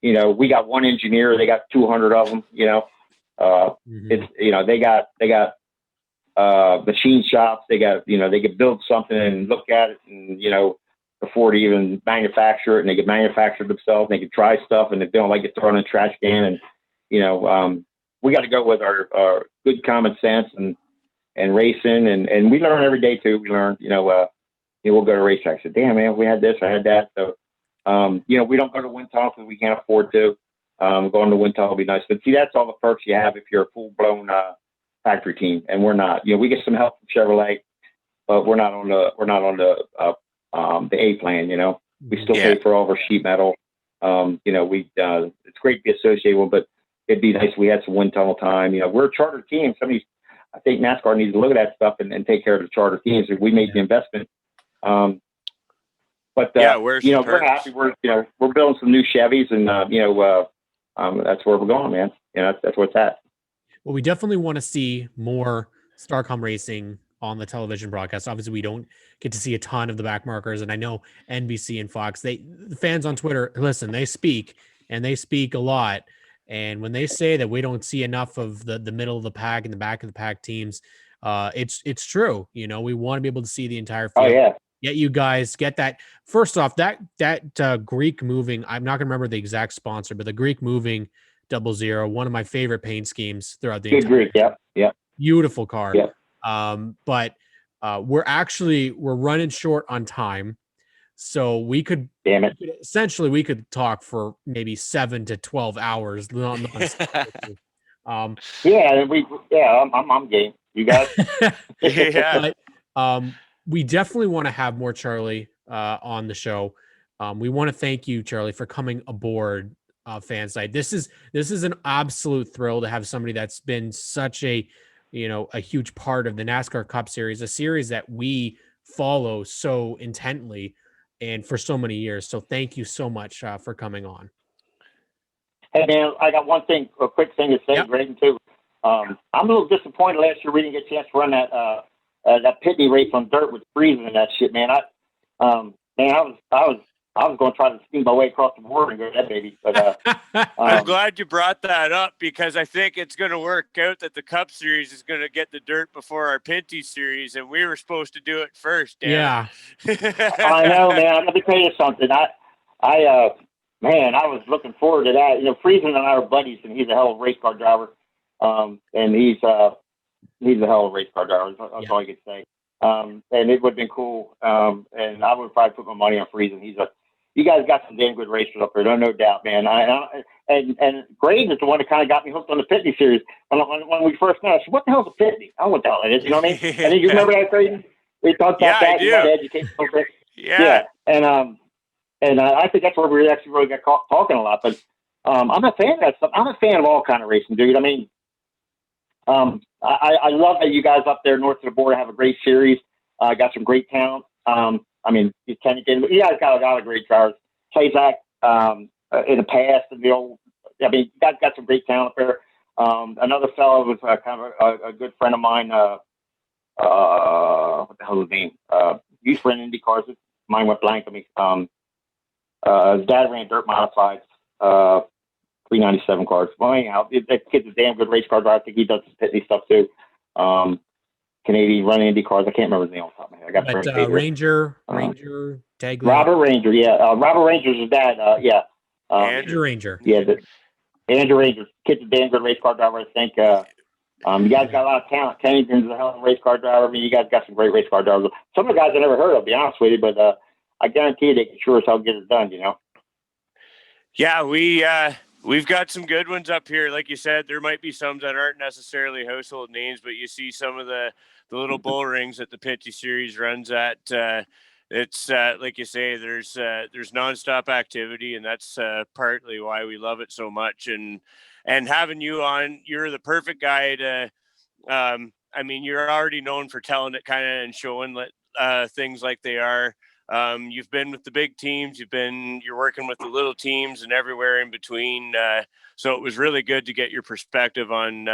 Speaker 4: we got one engineer, they got 200 of them. It's they got machine shops. They got they could build something and look at it, and before to even manufacture it, and they could manufacture it themselves. And they could try stuff, and if they don't like it, throw it in a trash can. And we got to go with our good common sense and racing, and we learn every day too. We learn, we'll go to racetracks. Say, damn man, we had this, I had that. So we don't go to wind tunnel because we can't afford to. Going to wind tunnel will be nice, but see, that's all the perks you have if you're a full blown factory team, and we're not. We get some help from Chevrolet, but we're not on the A plan. We still pay for all of our sheet metal. It's great to be associated with, but it'd be nice if we had some wind tunnel time. We're a charter team. I think NASCAR needs to look at that stuff and take care of the charter teams. If we make the investment. But we're happy. We're building some new Chevys, and that's where we're going, man. That's where it's at.
Speaker 2: Well, we definitely want to see more Starcom racing on the television broadcast. Obviously, we don't get to see a ton of the back markers, and I know NBC and Fox, the fans on Twitter, listen, they speak and they speak a lot. And when they say that we don't see enough of the middle of the pack and the back of the pack teams, it's true. You know, we want to be able to see the entire field.
Speaker 4: Oh yeah.
Speaker 2: Get you guys get that. First off, that Greek moving, I'm not gonna remember the exact sponsor, but the Greek moving 00, one of my favorite paint schemes throughout the
Speaker 4: Good Greek. Yep.
Speaker 2: Beautiful car.
Speaker 4: Yep.
Speaker 2: But we're running short on time, so we could we could talk for maybe 7 to 12 hours.
Speaker 4: I'm game. You guys.
Speaker 3: Yeah.
Speaker 2: But, we definitely want to have more Charlie on the show. We want to thank you, Charlie, for coming aboard Fanside. This is an absolute thrill to have somebody that's been such a huge part of the NASCAR Cup Series, a series that we follow so intently and for so many years. So thank you so much for coming on.
Speaker 4: Hey man, I got a quick thing to say,
Speaker 2: Yep.
Speaker 4: Graydon, too. I'm a little disappointed last year we didn't get a chance to run that Pitney race on dirt with freezing and that shit, man. I was going to try to steam my way across the border and go to that baby, but
Speaker 3: I'm glad you brought that up because I think it's going to work out that the Cup Series is going to get the dirt before our Pinty Series, and we were supposed to do it first.
Speaker 2: Yeah.
Speaker 4: I know, man. Let me tell you something. I was looking forward to that. You know, Friesen and I are buddies, and he's a hell of a race car driver. And he's a hell of a race car driver. That's all I could say. And it would have been cool. And I would probably put my money on Friesen. You guys got some damn good racers up there, no doubt, man. And Graydon is the one that kind of got me hooked on the Pitney Series. When we first met, I said, "What the hell's a Pitney?" I don't know what the hell it is. You know what I mean? And then you remember that, Graydon? We talked about that.
Speaker 3: I do.
Speaker 4: Education.
Speaker 3: Yeah.
Speaker 4: And I think that's where we actually really got caught talking a lot. But I'm a fan of that stuff. I'm a fan of all kind of racing, dude. I mean, I love that you guys up there north of the border have a great series. Got some great talent. I mean, you guys got a lot of great drivers. Plazak, in the past, and you guys got some great talent there. Another fellow was kind of a good friend of mine. What the hell is his name? He used to run Indy cars. Mine went blank on me. His dad ran dirt modifieds, 397 cars. Well, anyhow, that kid's a damn good race car driver. I think he does some Pitney stuff too. Canadian running Indy cars. I can't remember his name off the top of my head. I got
Speaker 2: Ranger tag.
Speaker 4: Robert Ranger, yeah. Robert Ranger's his dad, yeah.
Speaker 2: Andrew Ranger.
Speaker 4: Yeah, Andrew Ranger. Kid's a damn good race car driver, I think. You guys got a lot of talent. Kennington's a hell of a race car driver. I mean, you guys got some great race car drivers. Some of the guys I never heard of, to be honest with you, but I guarantee you they can sure as hell get it done, you know?
Speaker 3: Yeah, we've got some good ones up here. Like you said, there might be some that aren't necessarily household names, but you see some of the little bull rings that the Pinty Series runs at. It's like you say, there's nonstop activity, and that's partly why we love it so much. And having you on, you're the perfect guy to. I mean, you're already known for telling it kind of and showing things like they are. You've been with the big teams, you're working with the little teams and everywhere in between. So it was really good to get your perspective on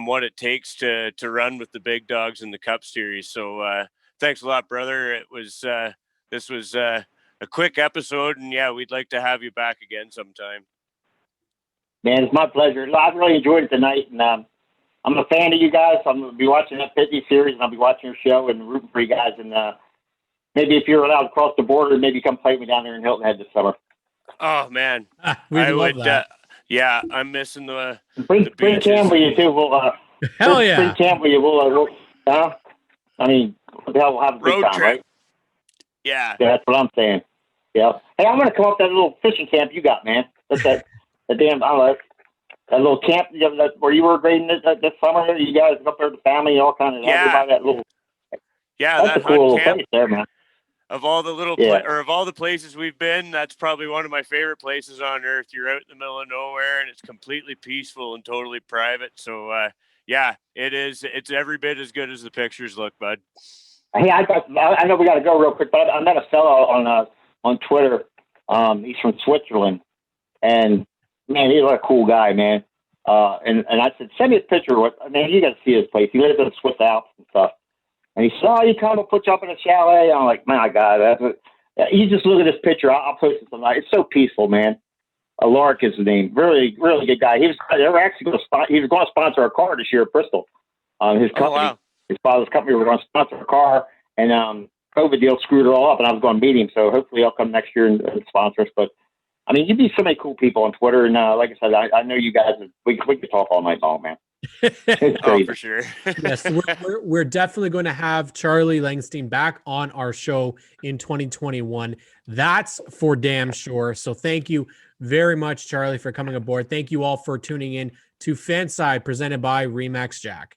Speaker 3: what it takes to run with the big dogs in the Cup Series. So thanks a lot, brother. This was a quick episode, and yeah, we'd like to have you back again sometime.
Speaker 4: Man, it's my pleasure. I really enjoyed it tonight, and I'm a fan of you guys. I'm going to be watching that Pitney Series, and I'll be watching your show and rooting for you guys. And maybe if you're allowed to cross the border, maybe come play with me down there in Hilton Head this summer.
Speaker 3: Oh man,
Speaker 2: I would.
Speaker 3: Yeah, I'm missing the
Speaker 4: bring Cam with you too. We'll
Speaker 2: hell yeah.
Speaker 4: Bring Cam with you. We'll I mean, what the hell, we'll have a
Speaker 3: road
Speaker 4: good time,
Speaker 3: trip.
Speaker 4: right?
Speaker 3: Yeah,
Speaker 4: that's what I'm saying. Yeah. Hey, I'm gonna come up that little fishing camp you got, man. That's that damn. I like that little camp where you were grading this summer. You guys up there with the family, all kind of.
Speaker 3: Yeah.
Speaker 4: That little.
Speaker 3: Yeah,
Speaker 4: that's
Speaker 3: that
Speaker 4: a cool
Speaker 3: hunt camp.
Speaker 4: Place there, man.
Speaker 3: Of all the of all the places we've been, that's probably one of my favorite places on earth. You're out in the middle of nowhere, and it's completely peaceful and totally private. So, yeah, it is. It's every bit as good as the pictures look, bud.
Speaker 4: Hey, I know we got to go real quick, but I met a fellow on Twitter. He's from Switzerland, and man, he's a cool guy, man. And I said, send me a picture. Man, you got to see his place. He lives in the Swiss Alps and stuff. And he said, oh, you come and put you up in a chalet. I'm like, my God, you just look at this picture. I'll post it tonight. It's so peaceful, man. Lark is the name. Really, really good guy. He was actually going to sponsor a car this year at Bristol. His company, his father's company, were going to sponsor a car, and COVID deal screwed it all up. And I was going to meet him, so hopefully he'll come next year and sponsor us. But I mean, you meet so many cool people on Twitter, and like I said, I know you guys. We could talk all night long, man.
Speaker 3: Oh, for sure.
Speaker 2: Yes, we're definitely going to have Charlie Langenstein back on our show in 2021. That's for damn sure. So thank you very much, Charlie, for coming aboard. Thank you all for tuning in to Fanside, presented by Remax Jack.